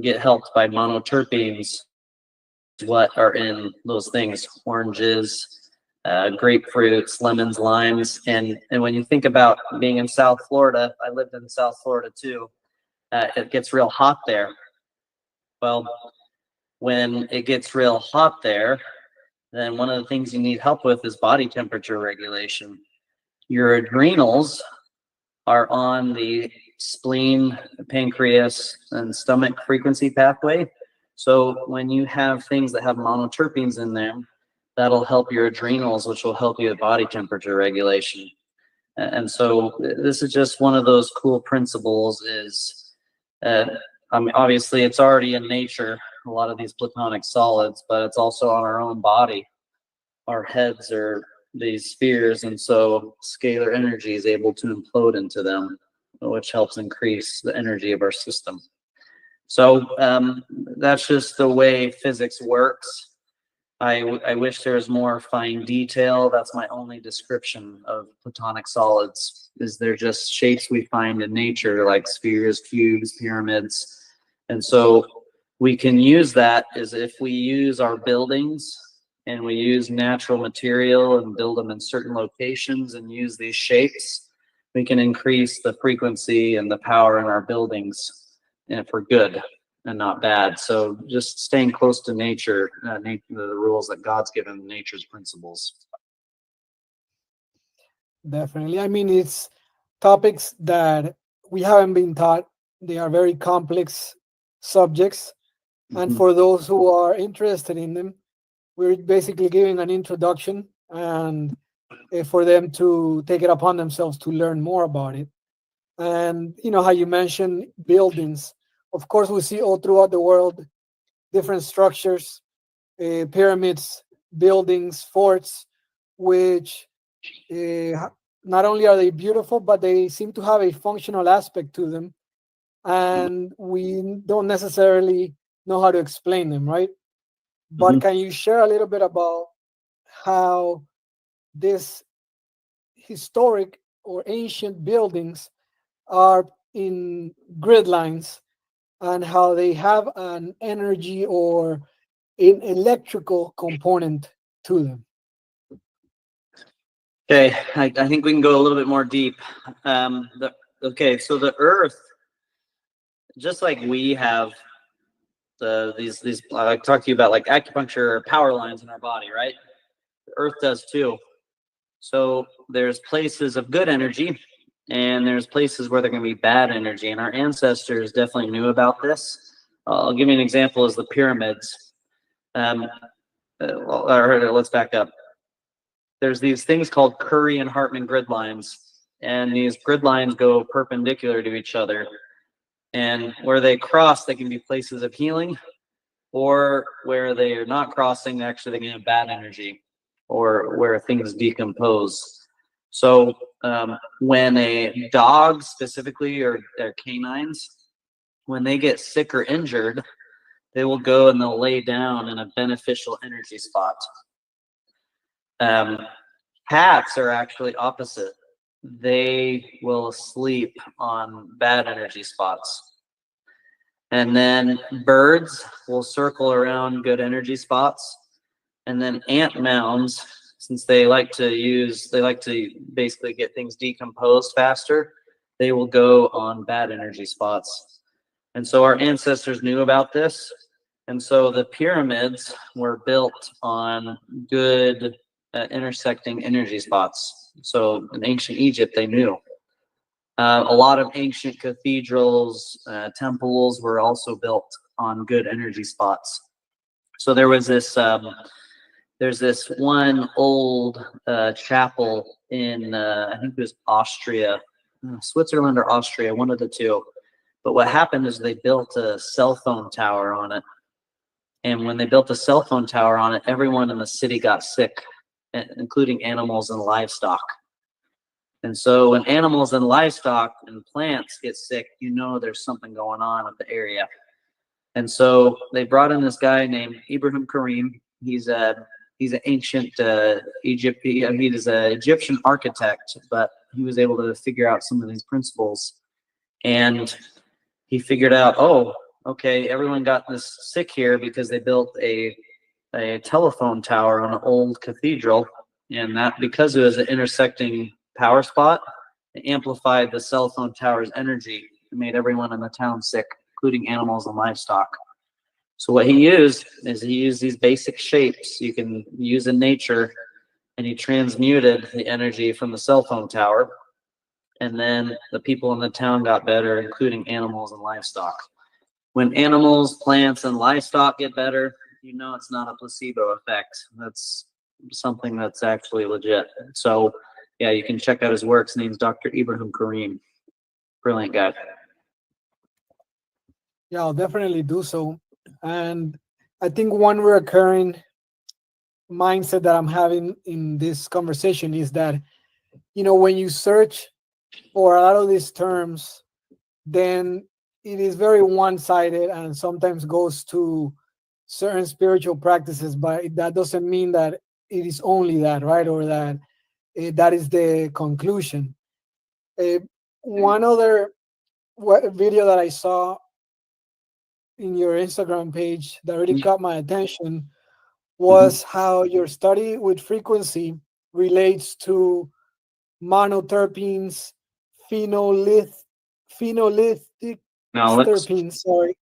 get helped by monoterpenes, what are in those things: oranges, grapefruits, lemons, limes. And when you think about being in South Florida, I lived in South Florida too, it gets real hot there. Well, when it gets real hot there, then one of the things you need help with is body temperature regulation. Your adrenals are on the spleen, pancreas, and stomach frequency pathway. So when you have things that have monoterpenes in them, that'll help your adrenals, which will help you with body temperature regulation. And so this is just one of those cool principles is, I mean, obviously it's already in nature, a lot of these platonic solids, but it's also on our own body. Our heads are these spheres, and so scalar energy is able to implode into them, which helps increase the energy of our system. So that's just the way physics works. I wish there was more fine detail. That's my only description of platonic solids, is they're just shapes we find in nature, like spheres, cubes, pyramids. And so we can use that as if we use our buildings and we use natural material and build them in certain locations and use these shapes, we can increase the frequency and the power in our buildings, and for good and not bad. So just staying close to nature, the rules that God's given, nature's principles. Definitely. I mean, it's topics that we haven't been taught. They are very complex subjects. And for those who are interested in them, we're basically giving an introduction and for them to take it upon themselves to learn more about it. And you know how you mentioned buildings. Of course, we see all throughout the world different structures, pyramids, buildings, forts, which not only are they beautiful, but they seem to have a functional aspect to them. And we don't necessarily know how to explain them, right? But can you share a little bit about how this historic or ancient buildings are in grid lines and how they have an energy or an electrical component to them? Okay, I think we can go a little bit more deep. Okay, so the Earth, just like we have these I talked to you about like acupuncture power lines in our body, right? The Earth does too. So there's places of good energy and there's places where there can be bad energy, and our ancestors definitely knew about this. I'll give you an example: is the pyramids. Let's back up. There's these things called Curry and Hartman grid lines, and these grid lines go perpendicular to each other. And where they cross, they can be places of healing, or where they are not crossing, actually they can have bad energy, or where things decompose. So when a dog specifically, or canines, when they get sick or injured, they will go and they'll lay down in a beneficial energy spot. Cats are actually opposite. They will sleep on bad energy spots. And then birds will circle around good energy spots. And then ant mounds, since they like to basically get things decomposed faster, they will go on bad energy spots. And so our ancestors knew about this. And so the pyramids were built on good intersecting energy spots. So in ancient Egypt, they knew. A lot of ancient cathedrals, temples were also built on good energy spots. So there was this, there's this one old chapel in, I think it was Austria, Switzerland or Austria, one of the two. But what happened is they built a cell phone tower on it. And when they built a cell phone tower on it, everyone in the city got sick, including animals and livestock. And so when animals and livestock and plants get sick, you know there's something going on with the area. And so they brought in this guy named Ibrahim Karim. He's an ancient Egyptian. He is an Egyptian architect, but he was able to figure out some of these principles. And he figured out, oh, okay, everyone got this sick here because they built a telephone tower on an old cathedral, and that because it was an intersecting power spot, it amplified the cell phone tower's energy. It made everyone in the town sick, including animals and livestock. So what he used is he used these basic shapes you can use in nature, and he transmuted the energy from the cell phone tower. And then the people in the town got better, including animals and livestock. When animals, plants, and livestock get better, you know it's not a placebo effect. That's something that's actually legit. So, yeah, you can check out his work. His name's Dr. Ibrahim Kareem. Brilliant guy. Yeah, I'll definitely do so. And I think one recurring mindset that I'm having in this conversation is that, when you search for a lot of these terms, then it is very one-sided and sometimes goes to certain spiritual practices, but that doesn't mean that it is only that, right? Or that that is the conclusion. Uh, One other video that I saw in your Instagram page that really caught my attention Mhm. was how your study with frequency relates to monoterpenes, phenolith, phenolithic Now let's. terpenes, sorry,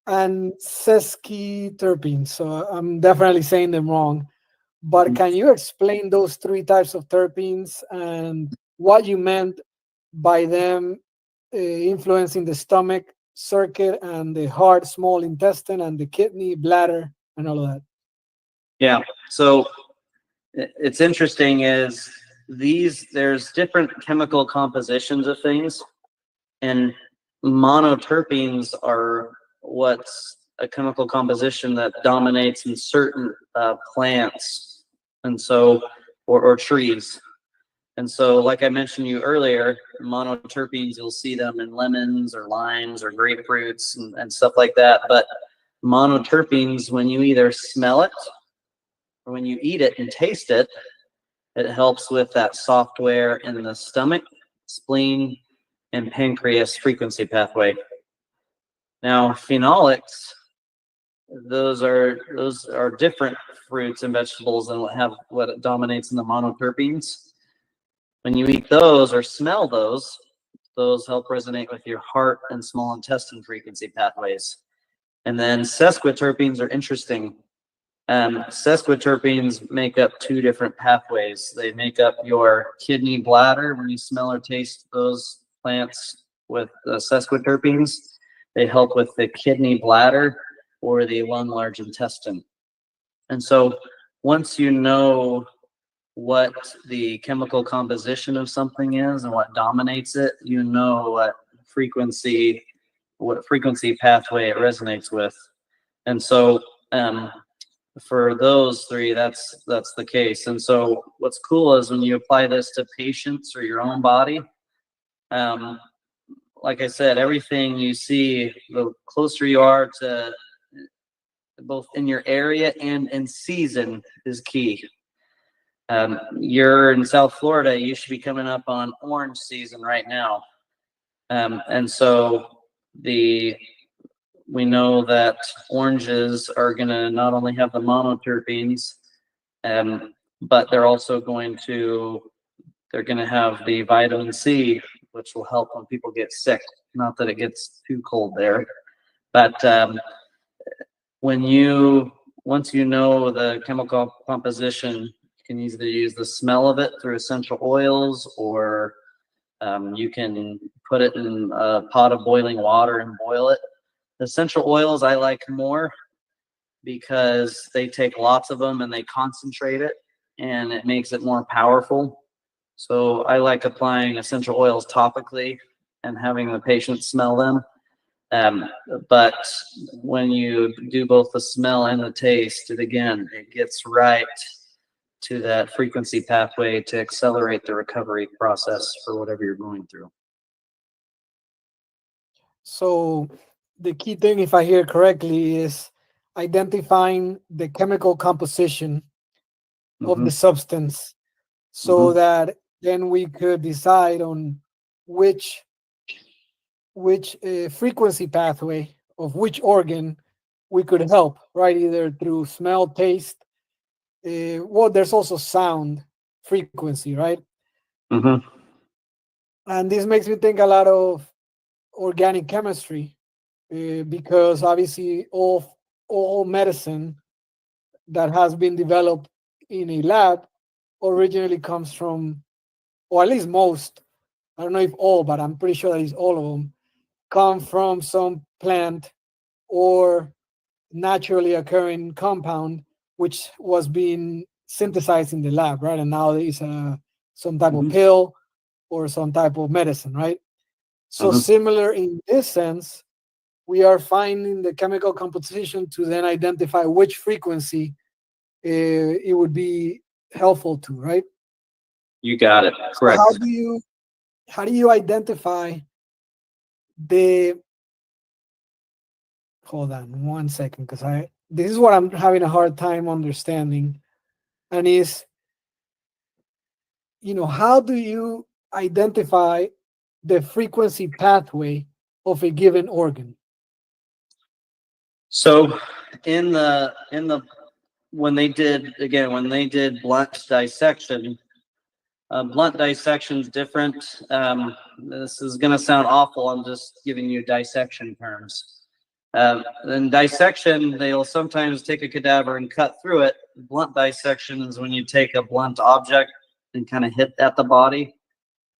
and sesquiterpenes. So I'm definitely saying them wrong. But can you explain those three types of terpenes and what you meant by them influencing the stomach circuit and the heart, small intestine, and the kidney, bladder, and all of that? Yeah. So it's interesting is there's different chemical compositions of things, and monoterpenes are what's a chemical composition that dominates in certain plants, and so or trees. And so, like I mentioned to you earlier, monoterpenes, you'll see them in lemons or limes or grapefruits and stuff like that. But monoterpenes, when you either smell it or when you eat it and taste it, it helps with that software in the stomach, spleen, and pancreas frequency pathway. Now, phenolics, those are different fruits and vegetables than what dominates in the monoterpenes. When you eat those or smell those help resonate with your heart and small intestine frequency pathways. And then sesquiterpenes are interesting. Sesquiterpenes make up two different pathways. They make up your kidney, bladder. When you smell or taste those plants with sesquiterpenes, they help with the kidney, bladder, or the lung, large intestine. And so once you know what the chemical composition of something is and what dominates it, you know what frequency pathway it resonates with. And so for those three, that's the case. And so what's cool is when you apply this to patients or your own body, um, like I said, everything you see, the closer you are to both in your area and in season is key. You're in South Florida, you should be coming up on orange season right now. And so we know that oranges are going to not only have the monoterpenes, but they're going to have the vitamin C, which will help when people get sick. Not that it gets too cold there, but once you know the chemical composition, you can either use the smell of it through essential oils, or you can put it in a pot of boiling water and boil it. The essential oils I like more because they take lots of them and they concentrate it, and it makes it more powerful. So I like applying essential oils topically and having the patient smell them. But when you do both the smell and the taste, it gets right to that frequency pathway to accelerate the recovery process for whatever you're going through. So the key thing, if I hear correctly, is identifying the chemical composition of Mm-hmm. the substance so Mm-hmm. that then we could decide on which frequency pathway of which organ we could help, right? Either through smell, taste. Well, there's also sound frequency, right? Mm-hmm. And this makes me think a lot of organic chemistry, because obviously all medicine that has been developed in a lab originally comes from, or at least most, I don't know if all, but I'm pretty sure that it's all of them, come from some plant or naturally occurring compound which was being synthesized in the lab, right? And now it's some type of Mhm. pill or some type of medicine, right? So Mhm. similar in this sense, we are finding the chemical composition to then identify which frequency it would be helpful to, right? You got it. So Correct. how do you identify the hold on one second because I this is what I'm having a hard time understanding, and is, how do you identify the frequency pathway of a given organ? So in the when they did blunt dissection, blunt dissection is different. This is going to sound awful. I'm just giving you dissection terms. In dissection, they'll sometimes take a cadaver and cut through it. Blunt dissection is when you take a blunt object and kind of hit at the body.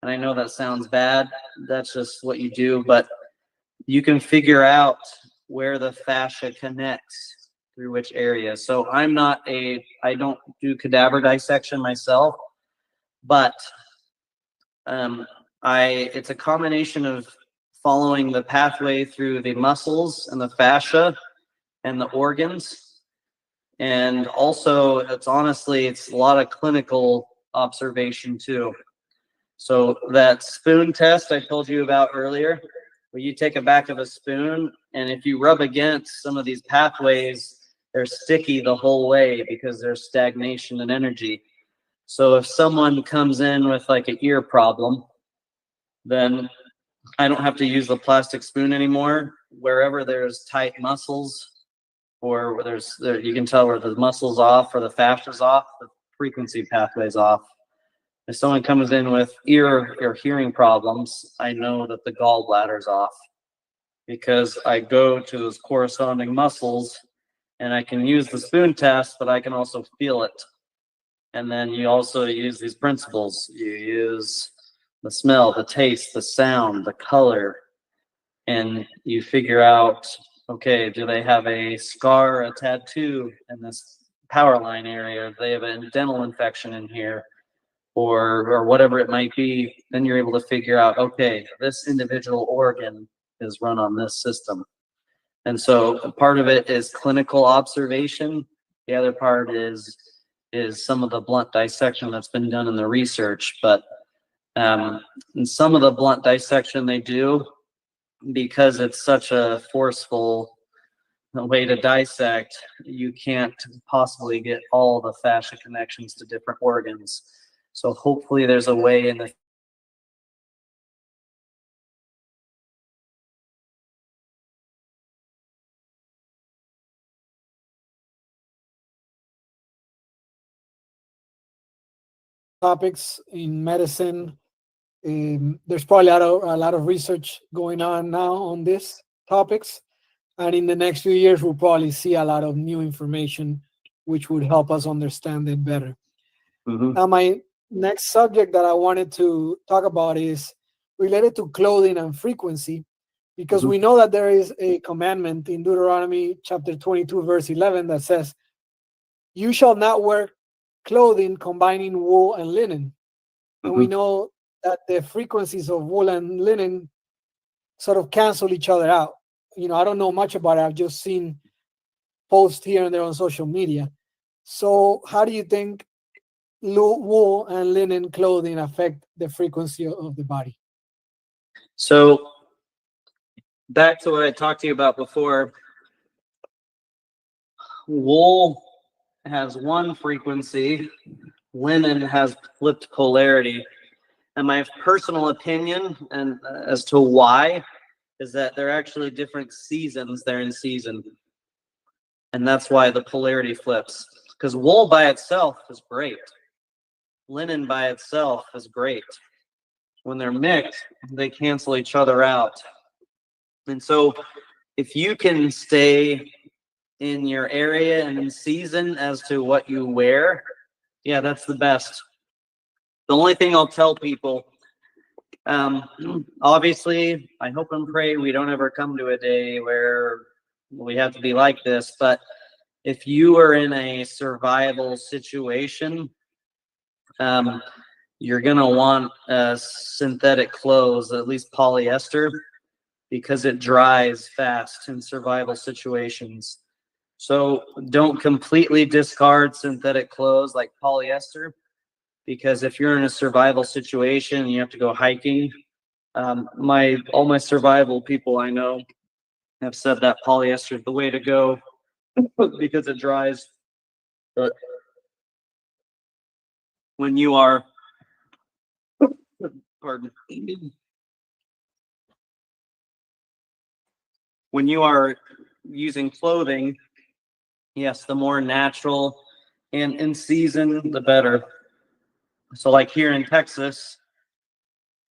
And I know that sounds bad. That's just what you do, but you can figure out where the fascia connects through which area. So I don't do cadaver dissection myself, but um, it's a combination of following the pathway through the muscles and the fascia and the organs. And also it's a lot of clinical observation too. So that spoon test I told you about earlier, where you take a back of a spoon, and if you rub against some of these pathways, they're sticky the whole way because there's stagnation and energy. So if someone comes in with like an ear problem, then I don't have to use the plastic spoon anymore. Wherever there's tight muscles, or where you can tell where the muscle's off or the fascia's off, the frequency pathway's off. If someone comes in with ear or hearing problems, I know that the gallbladder's off because I go to those corresponding muscles and I can use the spoon test, but I can also feel it. And then you also use these principles. You use the smell, the taste, the sound, the color, and you figure out, okay, do they have a scar, a tattoo in this power line area? Do they have a dental infection in here? Or whatever it might be, then you're able to figure out, okay, this individual organ is run on this system. And so part of it is clinical observation. The other part is some of the blunt dissection that's been done in the research. But in some of the blunt dissection they do, because it's such a forceful way to dissect, you can't possibly get all the fascia connections to different organs. So hopefully there's a way in the Topics in medicine. There's probably a lot of research going on now on these topics, and in the next few years, we'll probably see a lot of new information which would help us understand it better. Mhm. Now, my next subject that I wanted to talk about is related to clothing and frequency, because Mhm. we know that there is a commandment in Deuteronomy chapter 22, verse 11, that says, "You shall not wear clothing combining wool and linen." And we Mhm. know that the frequencies of wool and linen sort of cancel each other out. I don't know much about it. I've just seen posts here and there on social media. So, how do you think wool and linen clothing affect the frequency of the body? So back to what I talked to you about before, wool has one frequency, linen has flipped polarity. And my personal opinion, and as to why, is that they're actually different seasons. They're in season, and that's why the polarity flips. Because wool by itself is great, linen by itself is great. When they're mixed, they cancel each other out. And so, if you can stay in your area and in season as to what you wear, yeah, that's the best. The only thing I'll tell people, obviously, I hope and pray we don't ever come to a day where we have to be like this, but if you are in a survival situation, you're going to want synthetic clothes, at least polyester, because it dries fast in survival situations. So don't completely discard synthetic clothes like polyester, because if you're in a survival situation and you have to go hiking, all my survival people I know have said that polyester is the way to go because it dries. But when you are, pardon, when you are using clothing, yes, the more natural and in season, the better. So like here in Texas,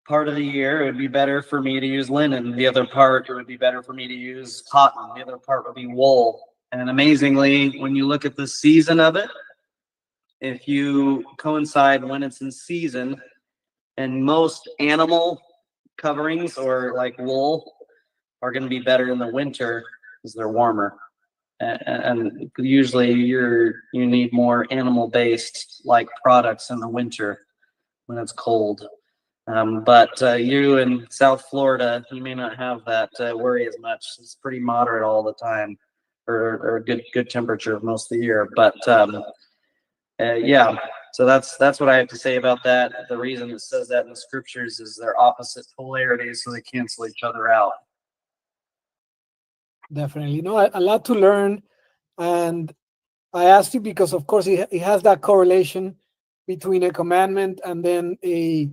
part of the year it would be better for me to use linen. The other part, it would be better for me to use cotton. The other part would be wool. And amazingly, when you look at the season of it, if you coincide when it's in season, and most animal coverings or like wool are going to be better in the winter because they're warmer. And usually you need more animal based like products in the winter when it's cold. But you in South Florida, you may not have that worry as much. It's pretty moderate all the time, or good temperature most of the year. But yeah, so that's what I have to say about that. The reason it says that in the scriptures is they're opposite polarities, so they cancel each other out. Definitely. No, a lot to learn. And I asked you because, of course, it has that correlation between a commandment and then a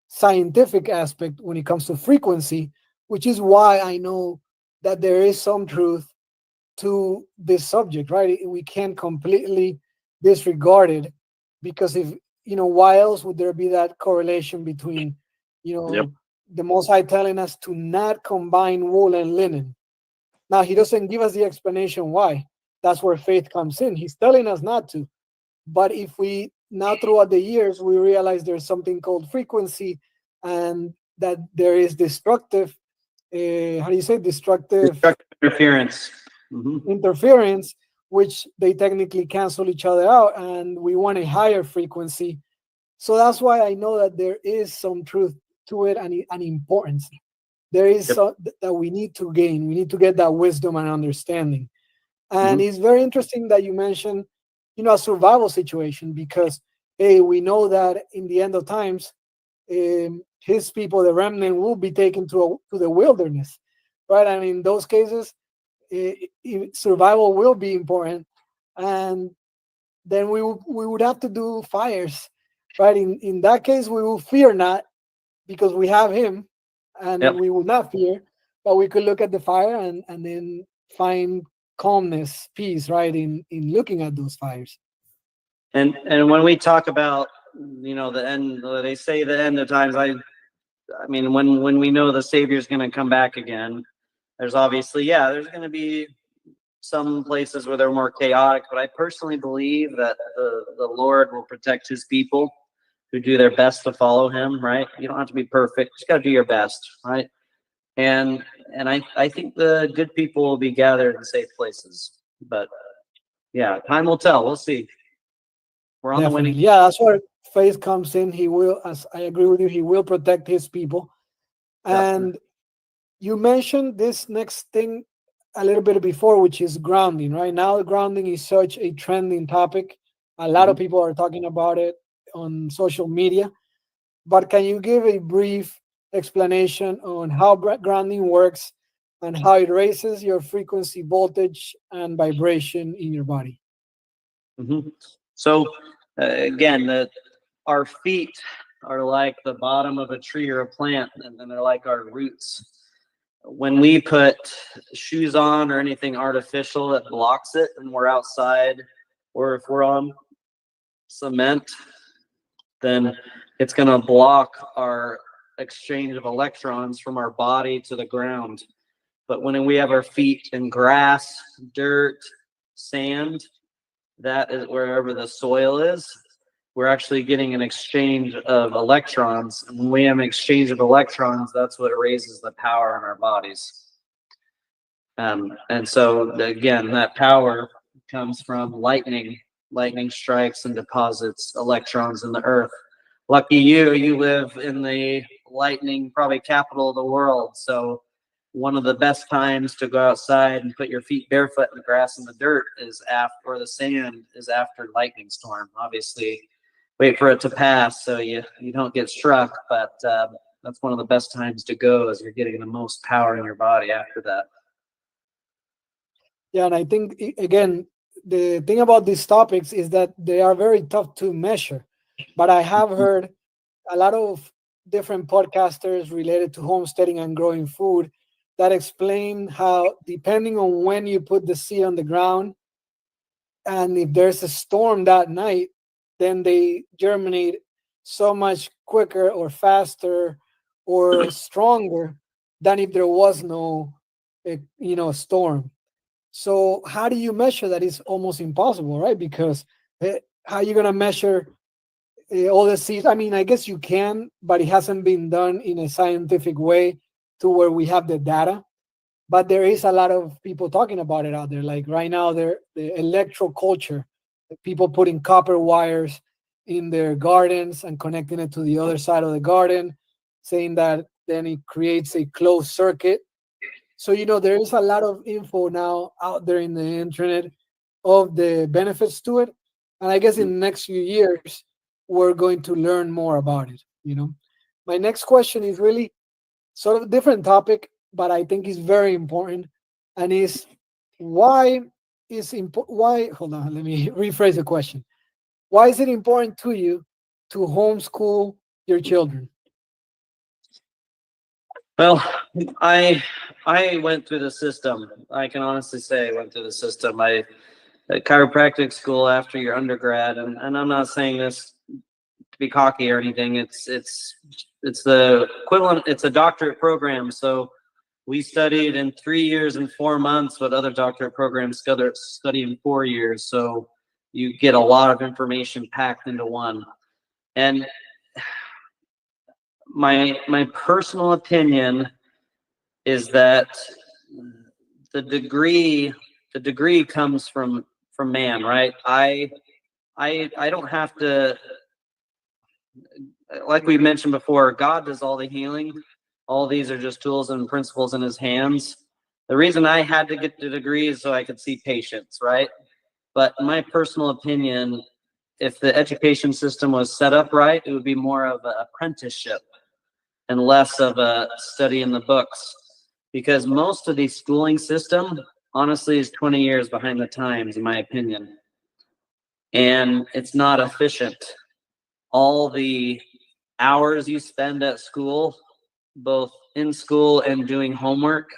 scientific aspect when it comes to frequency, which is why I know that there is some truth to this subject, right? We can't completely disregard it because if, why else would there be that correlation between, Yep. the Most High telling us to not combine wool and linen? Now, he doesn't give us the explanation why. That's where faith comes in. He's telling us not to. But if we now throughout the years, we realize there's something called frequency and that there is destructive, how do you say destructive Interference. interference, which they technically cancel each other out, and we want a higher frequency. So that's why I know that there is some truth to it and importance. There is Yep. that we need to gain. We need to get that wisdom and understanding. And Mhm. it's very interesting that you mentioned, a survival situation because, hey, we know that in the end of times, his people, the remnant, will be taken to the wilderness, right? And in those cases, survival will be important, and then we would have to do fires, right? In that case, we will fear not because we have him, and Yep. we will not fear, but we could look at the fire and then find calmness, peace, right? In looking at those fires. And when we talk about the end, they say the end of times. I mean when we know the Savior's going to come back again, there's obviously there's going to be some places where they're more chaotic, but I personally believe that the Lord will protect his people who do their best to follow him, right? You don't have to be perfect, just got to do your best, right? And I think the good people will be gathered in safe places, but yeah, time will tell. We'll see. We're on the winning. Definitely. Yeah, that's where faith comes in. He will, as I agree with you, he will protect his people. Yep. And you mentioned this next thing a little bit before, which is grounding, right? Now, grounding is such a trending topic. A lot of Mhm. people are talking about it on social media. But can you give a brief explanation on how grounding works and how it raises your frequency, voltage, and vibration in your body? Mm-hmm. So again, our feet are like the bottom of a tree or a plant, and then they're like our roots. When we put shoes on or anything artificial that blocks it, and we're outside, or if we're on cement, then it's going to block our exchange of electrons from our body to the ground. But when we have our feet in grass, dirt, sand, that is wherever the soil is. we're actually getting an exchange of electrons. And when we have an exchange of electrons, that's what raises the power in our bodies. And so again, that power comes from lightning. Lightning strikes and deposits electrons in the earth. Lucky you, you live in the lightning, probably capital of the world. So one of the best times to go outside and put your feet barefoot in the grass and the dirt is after, or the sand is after lightning storm. Obviously, wait for it to pass so you don't get struck. But that's one of the best times to go, as you're getting the most power in your body after that. Yeah, and I think again, the thing about these topics is that they are very tough to measure. But I have heard a lot of different podcasters related to homesteading and growing food that explain how, depending on when you put the seed on the ground, and if there's a storm that night, then they germinate so much quicker or faster or stronger than if there was no storm. So how do you measure that? It's almost impossible, right? Because how are you going to measure all the seeds? I mean, I guess you can, but it hasn't been done in a scientific way to where we have the data. But there is a lot of people talking about it out there. Like right now, the electroculture, people putting copper wires in their gardens and connecting it to the other side of the garden, saying that then it creates a closed circuit. So, there is a lot of info now out there in the internet of the benefits to it. And I guess in the next few years, we're going to learn more about it. My next question is really sort of a different topic, but I think is very important. And is why, hold on, let me rephrase the question. Why is it important to you to homeschool your children? Well, I went through the system. I can honestly say I went through the system. I at chiropractic school after your undergrad, and I'm not saying this to be cocky or anything. It's the equivalent. It's a doctorate program. So we studied in 3 years and 4 months, what other doctorate programs study in 4 years. So you get a lot of information packed into one. And my personal opinion is that the degree comes from man, right? I don't have to, like we mentioned before, God does all the healing. All these are just tools and principles in his hands. The reason I had to get the degree is so I could see patients, right? But in my personal opinion, if the education system was set up right, it would be more of an apprenticeship and less of a study in the books. Because most of the schooling system, honestly, is 20 years behind the times, in my opinion. And it's not efficient. All the hours you spend at school, both in school and doing homework,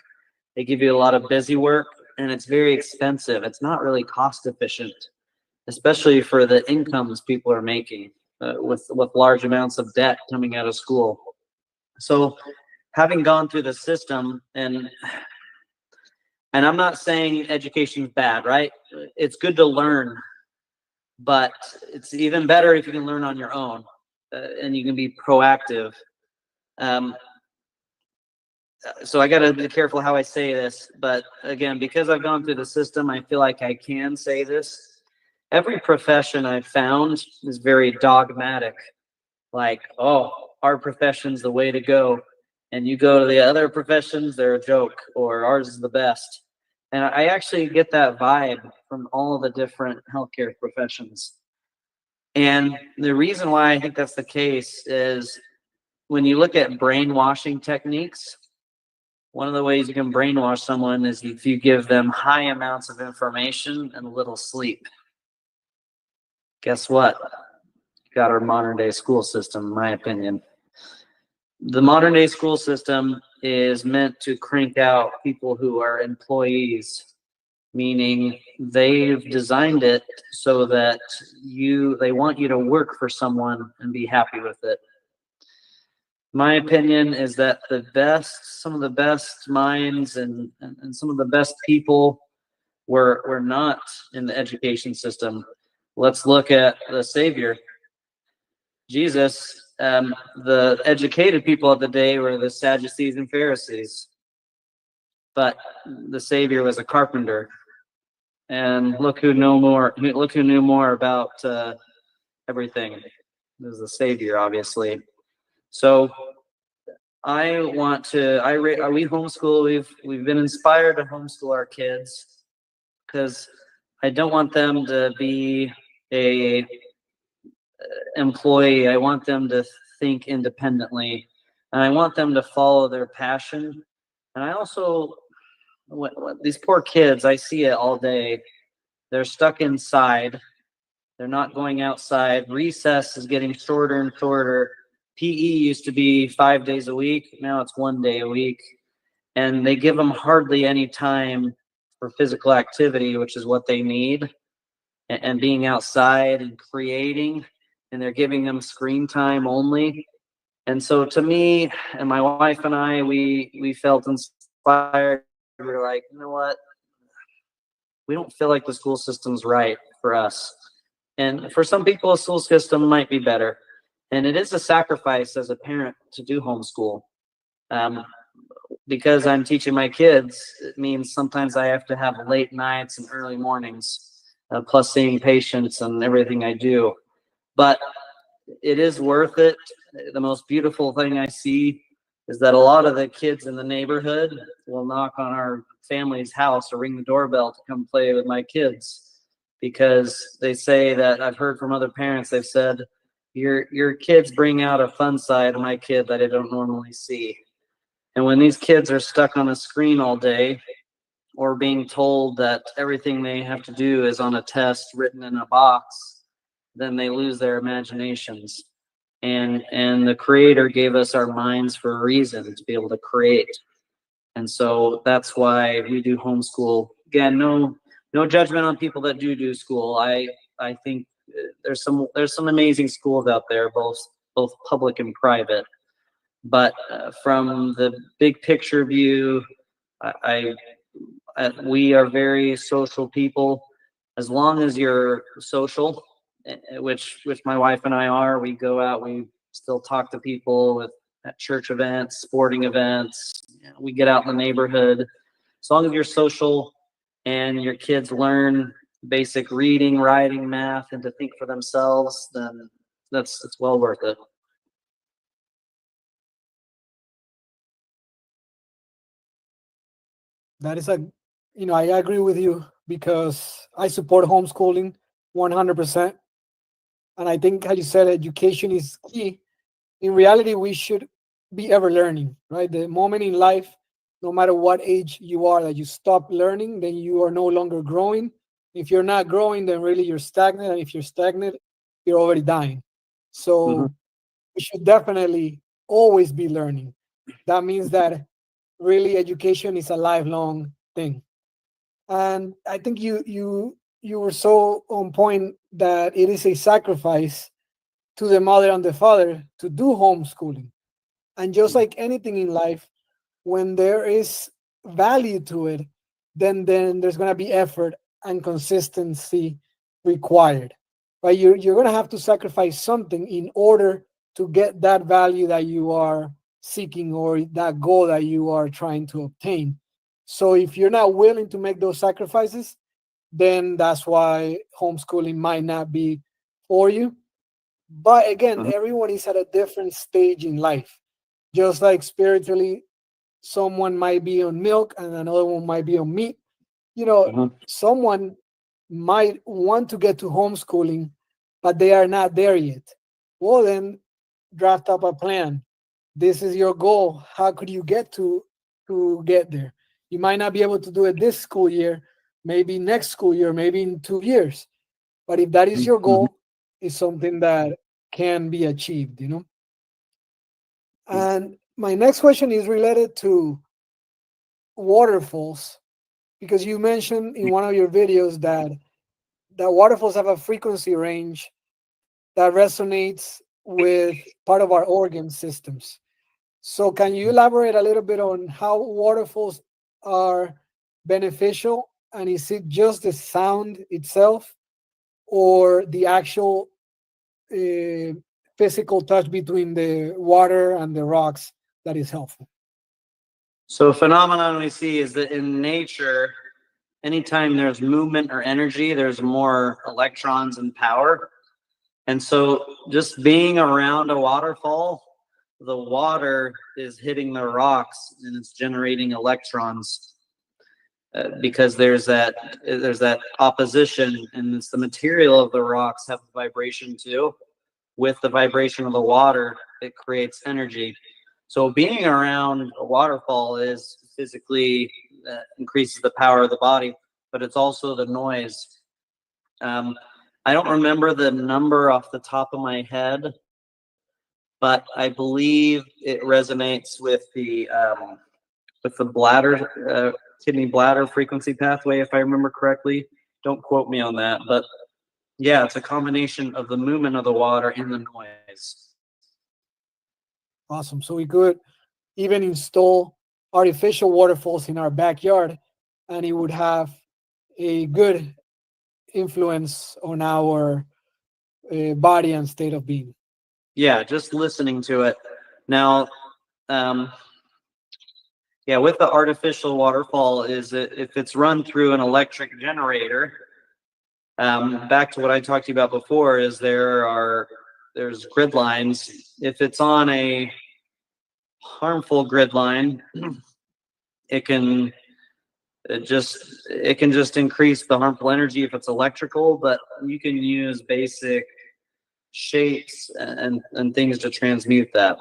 they give you a lot of busy work, and it's very expensive. It's not really cost efficient, especially for the incomes people are making with large amounts of debt coming out of school. So having gone through the system, and I'm not saying education is bad, right? It's good to learn, but it's even better if you can learn on your own and you can be proactive. So I got to be careful how I say this, but again, because I've gone through the system, I feel like I can say this. Every profession I've found is very dogmatic, like, oh, our profession's the way to go. And you go to the other professions, they're a joke, or ours is the best. And I actually get that vibe from all the different healthcare professions. And the reason why I think that's the case is when you look at brainwashing techniques, one of the ways you can brainwash someone is if you give them high amounts of information and little sleep. Guess what? Got our modern day school system, in my opinion. The modern day school system is meant to crank out people who are employees, meaning they've designed it so that they want you to work for someone and be happy with it. My opinion is that some of the best minds and some of the best people were not in the education system. Let's look at the Savior. Jesus, the educated people of the day were the Sadducees and Pharisees, but the Savior was a carpenter. And look who knew more. Look who knew more about everything. It was the Savior, obviously. So I want to. We homeschool. We've been inspired to homeschool our kids because I don't want them to be a employee. I want them to think independently, and I want them to follow their passion. And I also, these poor kids, I see it all day. They're stuck inside. They're not going outside. Recess is getting shorter and shorter. PE used to be 5 days a week. Now it's 1 day a week. And they give them hardly any time for physical activity, which is what they need, and being outside and creating. And they're giving them screen time only. And so to me and my wife and I, we felt inspired. We were like, you know what? We don't feel like the school system's right for us. And for some people, a school system might be better. And it is a sacrifice as a parent to do homeschool. Um, because I'm teaching my kids, it means sometimes I have to have late nights and early mornings, plus seeing patients and everything I do. But it is worth it. The most beautiful thing I see is that a lot of the kids in the neighborhood will knock on our family's house or ring the doorbell to come play with my kids, because they say that, I've heard from other parents, they've said, your kids bring out a fun side of my kid that I don't normally see. And when these kids are stuck on a screen all day, or being told that everything they have to do is on a test written in a box, then they lose their imaginations. And the creator gave us our minds for a reason, to be able to create. And so that's why we do homeschool. Again, no judgment on people that do school. I think there's some amazing schools out there, both public and private. But from the big picture view, I we are very social people. As long as you're social, which my wife and I are, we go out, we still talk to people at church events, sporting events. We get out in the neighborhood. As long as you're social and your kids learn basic reading, writing, math, and to think for themselves, then it's well worth it. That is I agree with you because I support homeschooling 100%. And I think, how you said, education is key. In reality, we should be ever learning, right? The moment in life, no matter what age you are, that you stop learning, then you are no longer growing. If you're not growing, then really you're stagnant. And if you're stagnant, you're already dying. Mm-hmm. So we should definitely always be learning. That means that really education is a lifelong thing. And I think you were so on point that it is a sacrifice to the mother and the father to do homeschooling. And just like anything in life, when there is value to it, then there's going to be effort and consistency required. Right? You're going to have to sacrifice something in order to get that value that you are seeking, or that goal that you are trying to obtain. So if you're not willing to make those sacrifices, then that's why homeschooling might not be for you. But again, everyone is at a different stage in life. Just like spiritually, someone might be on milk and another one might be on meat. Mm-hmm. Someone might want to get to homeschooling, but they are not there yet. Well, then draft up a plan. This is your goal. How could you get there? You might not be able to do it this school year, maybe next school year, maybe in 2 years. But if that is your Mm-hmm. goal, it's something that can be achieved. And my next question is related to waterfalls, because you mentioned in one of your videos that waterfalls have a frequency range that resonates with part of our organ systems. So can you elaborate a little bit on how waterfalls are beneficial? And is it just the sound itself, or the actual physical touch between the water and the rocks that is helpful? So a phenomenon we see is that in nature, anytime there's movement or energy, there's more electrons and power. And so just being around a waterfall, the water is hitting the rocks and it's generating electrons, because there's that opposition, and it's the material of the rocks have vibration too. With the vibration of the water, it creates energy. So being around a waterfall is physically increases the power of the body, but it's also the noise. Um, I don't remember the number off the top of my head, but I believe it resonates with the kidney bladder frequency pathway, if I remember correctly. Don't quote me on that, but yeah, it's a combination of the movement of the water and the noise. Awesome. So we could even install artificial waterfalls in our backyard, and it would have a good influence on our body and state of being. Yeah, just listening to it. Now, um, yeah, with the artificial waterfall, is that if it's run through an electric generator, back to what I talked to you about before, is there's grid lines. If it's on a harmful grid line, it can it can just increase the harmful energy if it's electrical, but you can use basic shapes and things to transmute that.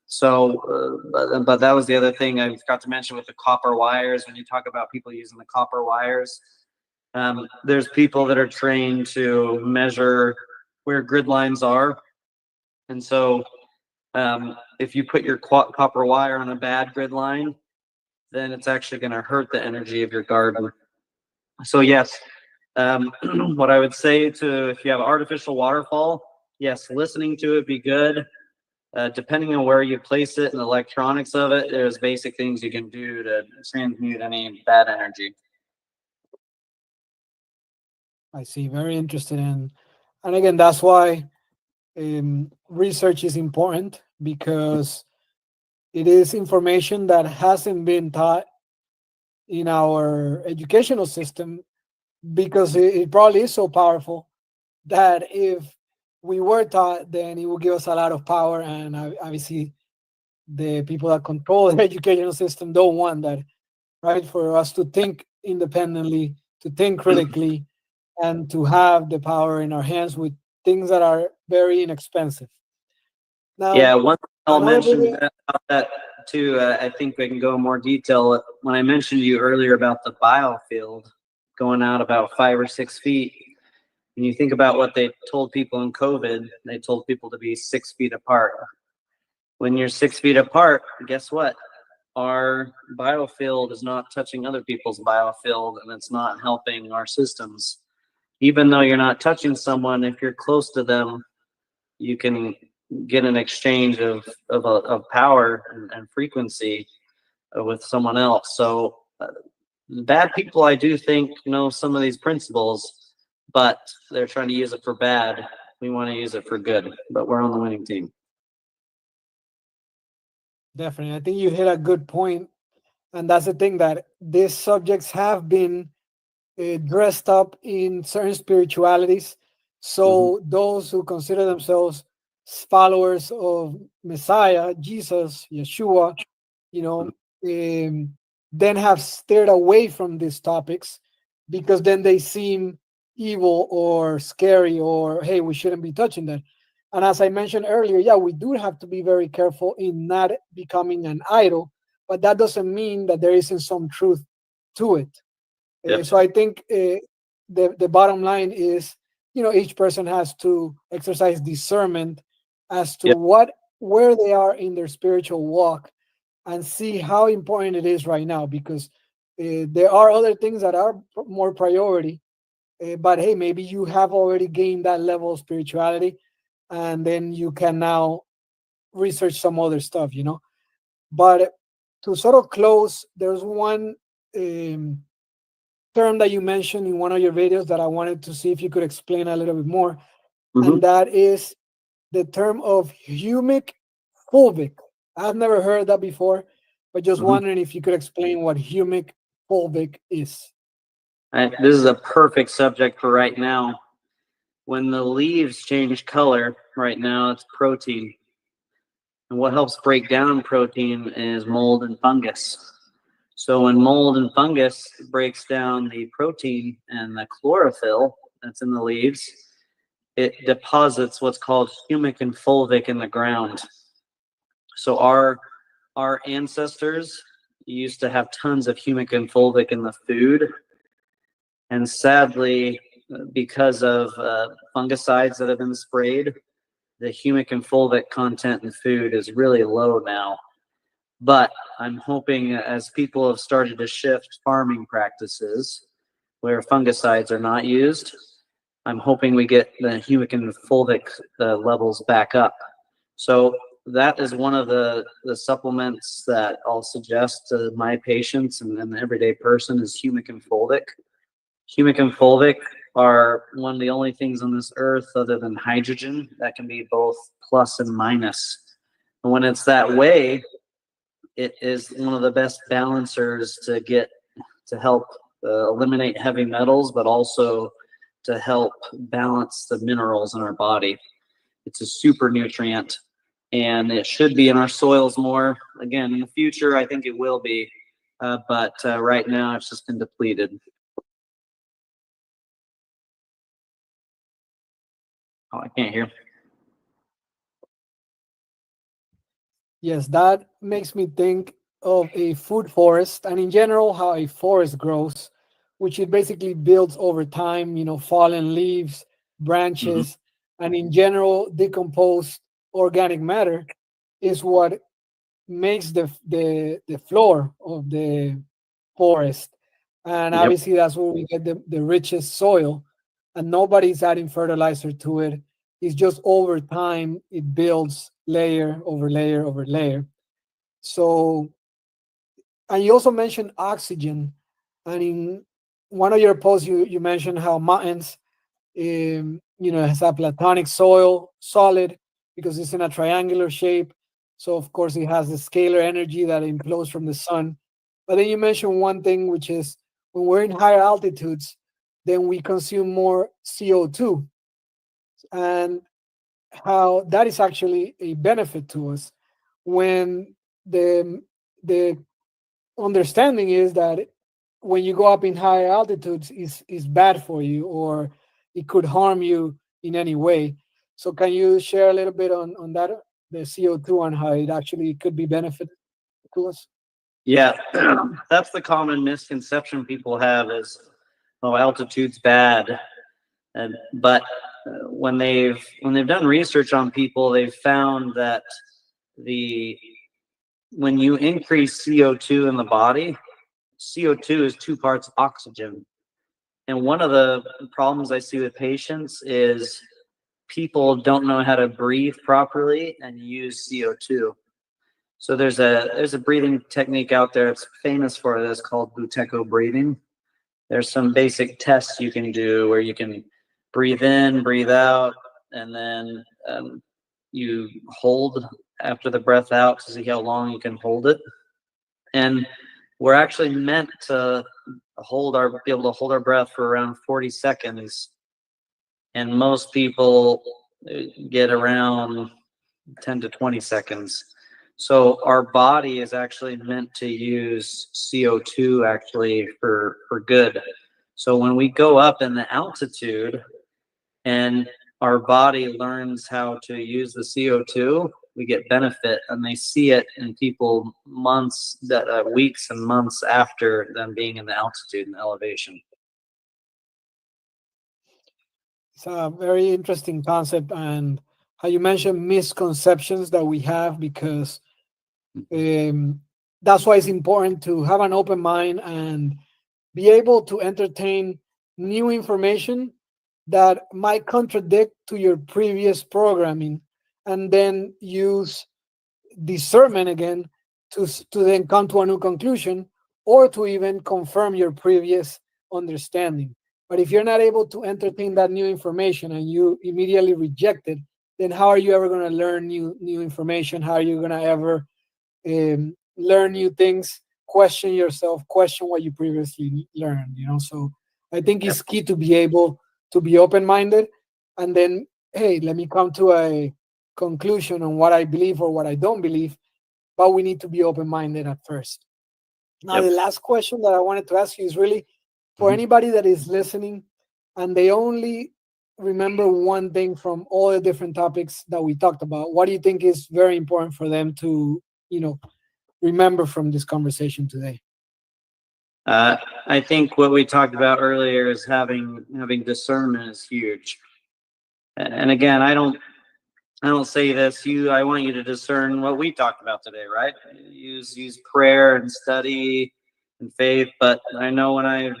So, but that was the other thing I forgot to mention with the copper wires. When you talk about people using the copper wires, there's people that are trained to measure where grid lines are, and so if you put your copper wire on a bad grid line, then it's actually going to hurt the energy of your garden. So yes, what I would say to if you have artificial waterfall, yes, listening to it be good. Depending on where you place it and the electronics of it, there's basic things you can do to transmute any bad energy. I see. Very interested in, and again, that's why research is important, because it is information that hasn't been taught in our educational system, because it probably is so powerful that if we were taught, then it would give us a lot of power. And obviously, the people that control the educational system don't want that, right? For us to think independently, to think critically, and to have the power in our hands with things that are very inexpensive. Yeah, Now, one thing I'll another mention big, about that too. I think we can go in more detail. When I mentioned to you earlier about the biofield going out about 5 or 6 feet, and you think about what they told people in COVID, they told people to be 6 feet apart. When you're 6 feet apart, guess what? Our biofield is not touching other people's biofield, and it's not helping our systems. Even though you're not touching someone, if you're close to them, you can get an exchange of power and frequency with someone else. So bad people, I do think, know some of these principles, but they're trying to use it for bad. We want to use it for good, but we're on the winning team. definitely, I think you hit a good point, and that's the thing, that these subjects have been dressed up in certain spiritualities. Mm-hmm. So those who consider themselves followers of Messiah, Jesus, Yeshua, you know, then have steered away from these topics, because then they seem evil or scary, or hey, we shouldn't be touching that. And as I mentioned earlier, yeah, we do have to be very careful in not becoming an idol, but that doesn't mean that there isn't some truth to it. Yep. So I think the bottom line is, each person has to exercise discernment as to Yep. where they are in their spiritual walk, and see how important it is right now, because there are other things that are more priority. But hey, maybe you have already gained that level of spirituality, and then you can now research some other stuff. But to sort of close, there's one term that you mentioned in one of your videos that I wanted to see if you could explain a little bit more, Mm-hmm. and that is the term of humic fulvic. I've never heard that before, but just Mhm. wondering if you could explain what humic fulvic is. This is a perfect subject for right now. When the leaves change color, right now it's protein. And what helps break down protein is mold and fungus. So when mold and fungus breaks down the protein and the chlorophyll that's in the leaves, it deposits what's called humic and fulvic in the ground. So our ancestors used to have tons of humic and fulvic in the food, and sadly, because of fungicides that have been sprayed, the humic and fulvic content in food is really low now. But I'm hoping as people have started to shift farming practices where fungicides are not used, I'm hoping we get the humic and fulvic levels back up. So that is one of the supplements that I'll suggest to my patients and the everyday person is humic and fulvic. Humic and fulvic are one of the only things on this earth other than hydrogen that can be both plus and minus. And when it's that way, it is one of the best balancers to get to help eliminate heavy metals, but also to help balance the minerals in our body. It's a super nutrient, and it should be in our soils more. Again, in the future, I think it will be, but right now it's just been depleted. Oh, I can't hear. Yes, that makes me think of a food forest and in general how a forest grows, which it basically builds over time, fallen leaves, Hmm. branches, and in general decomposed organic matter is what makes the floor of the forest. And Yep. obviously that's where we get the richest soil. And nobody's adding fertilizer to it. It's just over time it builds layer over layer over layer. So, and you also mentioned oxygen. And in one of your posts, you mentioned how mountains, has a platonic soil, solid, because it's in a triangular shape. So, of course, it has the scalar energy that implodes from the sun. But then you mentioned one thing, which is when we're in higher altitudes, then we consume more CO2, and how that is actually a benefit to us when the understanding is that when you go up in higher altitudes is bad for you, or it could harm you in any way. So can you share a little bit on that, the CO2, and how it actually could be benefit to us? Yeah, that's the common misconception people have is, oh, altitude's bad. And but when they've done research on people, they've found that the when you increase CO2 in the body, CO2 is two parts oxygen. And one of the problems I see with patients is people don't know how to breathe properly and use CO2. So there's a breathing technique out there. It's famous for this called Buteco breathing. There's some basic tests you can do where you can breathe in, breathe out, and then you hold after the breath out to see how long you can hold it. And we're actually meant to be able to hold our breath for around 40 seconds, and most people get around 10 to 20 seconds. So our body is actually meant to use CO2 actually for good. So when we go up in the altitude and our body learns how to use the CO2, we get benefit, and they see it in people weeks and months after them being in the altitude and elevation. It's a very interesting concept, and how you mentioned misconceptions that we have, because um, that's why it's important to have an open mind and be able to entertain new information that might contradict to your previous programming, and then use discernment again to then come to a new conclusion, or to even confirm your previous understanding. But if you're not able to entertain that new information and you immediately reject it, then how are you ever going to learn new information? How are you going to ever learn new things? Question yourself, question what you previously learned. So I think Yep. it's key to be able to be open-minded, and then, hey, let me come to a conclusion on what I believe or what I don't believe, but we need to be open-minded at first. Now, the Yep. last question that I wanted to ask you is really for Mhm. anybody that is listening and they only remember one thing from all the different topics that we talked about. What do you think is very important for them to, remember from this conversation today? Uh, I think what we talked about earlier is having discernment is huge. And again, I don't say this. I want you to discern what we talked about today, right? Use prayer and study and faith. But I know when I've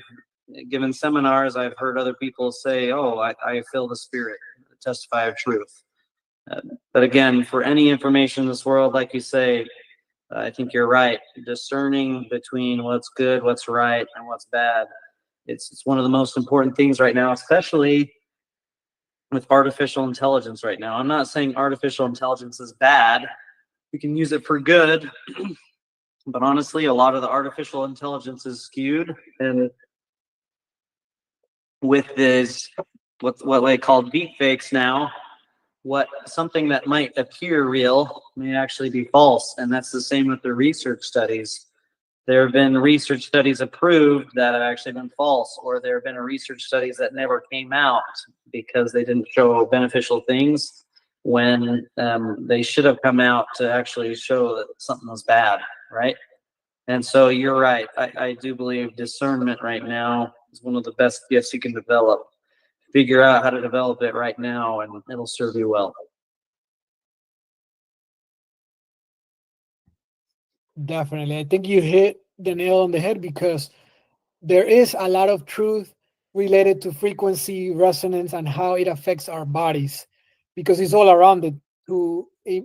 given seminars, I've heard other people say, "Oh, I feel the Spirit, testify of truth." Uh, but again, for any information in this world, like you say, I think you're right. Discerning between what's good, what's right, and what's bad. It's one of the most important things right now, especially with artificial intelligence right now. I'm not saying artificial intelligence is bad. We can use it for good, but honestly, a lot of the artificial intelligence is skewed, and with this what they call deep fakes now, what something that might appear real may actually be false, and that's the same with the research studies. There have been research studies approved that have actually been false, or there have been research studies that never came out because they didn't show beneficial things when they should have come out to actually show that something was bad, right? And so you're right. I do believe discernment right now is one of the best gifts you can develop. Figure out how to develop it right now, and it'll serve you well. Definitely. I think you hit the nail on the head because there is a lot of truth related to frequency resonance and how it affects our bodies, because it's all around it,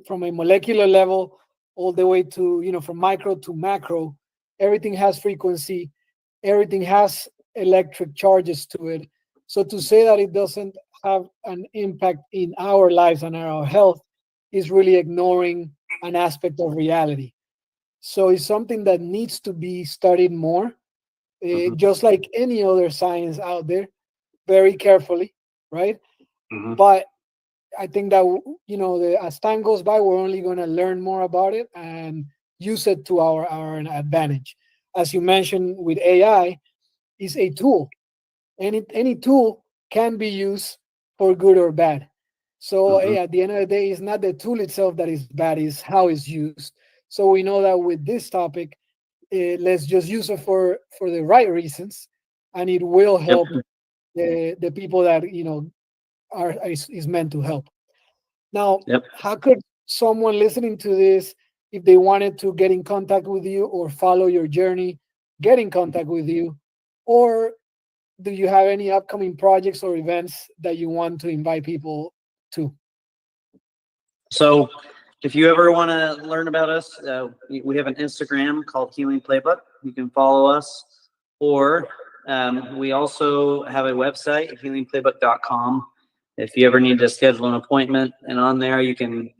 from a molecular level all the way to, from micro to macro. Everything has frequency, everything has electric charges to it. So to say that it doesn't have an impact in our lives and our health is really ignoring an aspect of reality. So it's something that needs to be studied more, Hmm. just like any other science out there, very carefully, right? Hmm. But I think that, as time goes by, we're only going to learn more about it and use it to our advantage. As you mentioned with AI, is a tool. Any tool can be used for good or bad. So Hmm. at the end of the day, it's not the tool itself that is bad, it's how it's used. So we know that with this topic, let's just use it for the right reasons, and it will Yep. help the people that is meant to help. Now, Yep. how could someone listening to this, if they wanted to get in contact with you or follow your journey, get in contact with you? Or do you have any upcoming projects or events that you want to invite people to? So, if you ever want to learn about us, we have an Instagram called Healing Playbook. You can follow us, or we also have a website, healingplaybook.com. If you ever need to schedule an appointment, and on there you can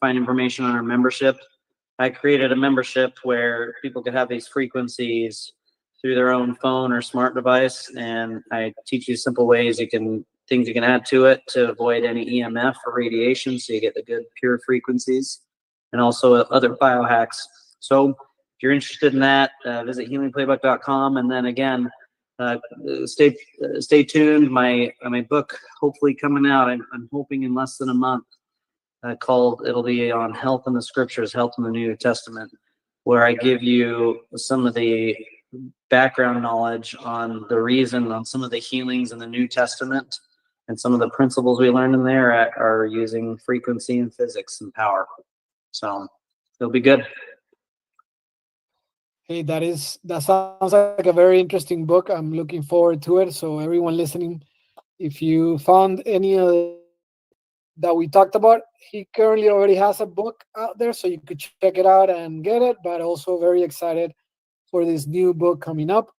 find information on our membership. I created a membership where people could have these frequencies through their own phone or smart device, and I teach you simple ways things you can add to it to avoid any EMF or radiation, so you get the good pure frequencies, and also other biohacks. So if you're interested in that, visit healingplaybook.com, and then again, uh, stay stay tuned. My book hopefully coming out. I'm hoping in less than a month. It'll be on health in the scriptures, health in the New Testament, where I give you some of the background knowledge on the reason on some of the healings in the New Testament, and some of the principles we learned in there are using frequency and physics and power. So it'll be good. Hey, that sounds like a very interesting book. I'm looking forward to it. So everyone listening, if you found any of the topics that we talked about, he currently already has a book out there, so you could check it out and get it. But also very excited for this new book coming up.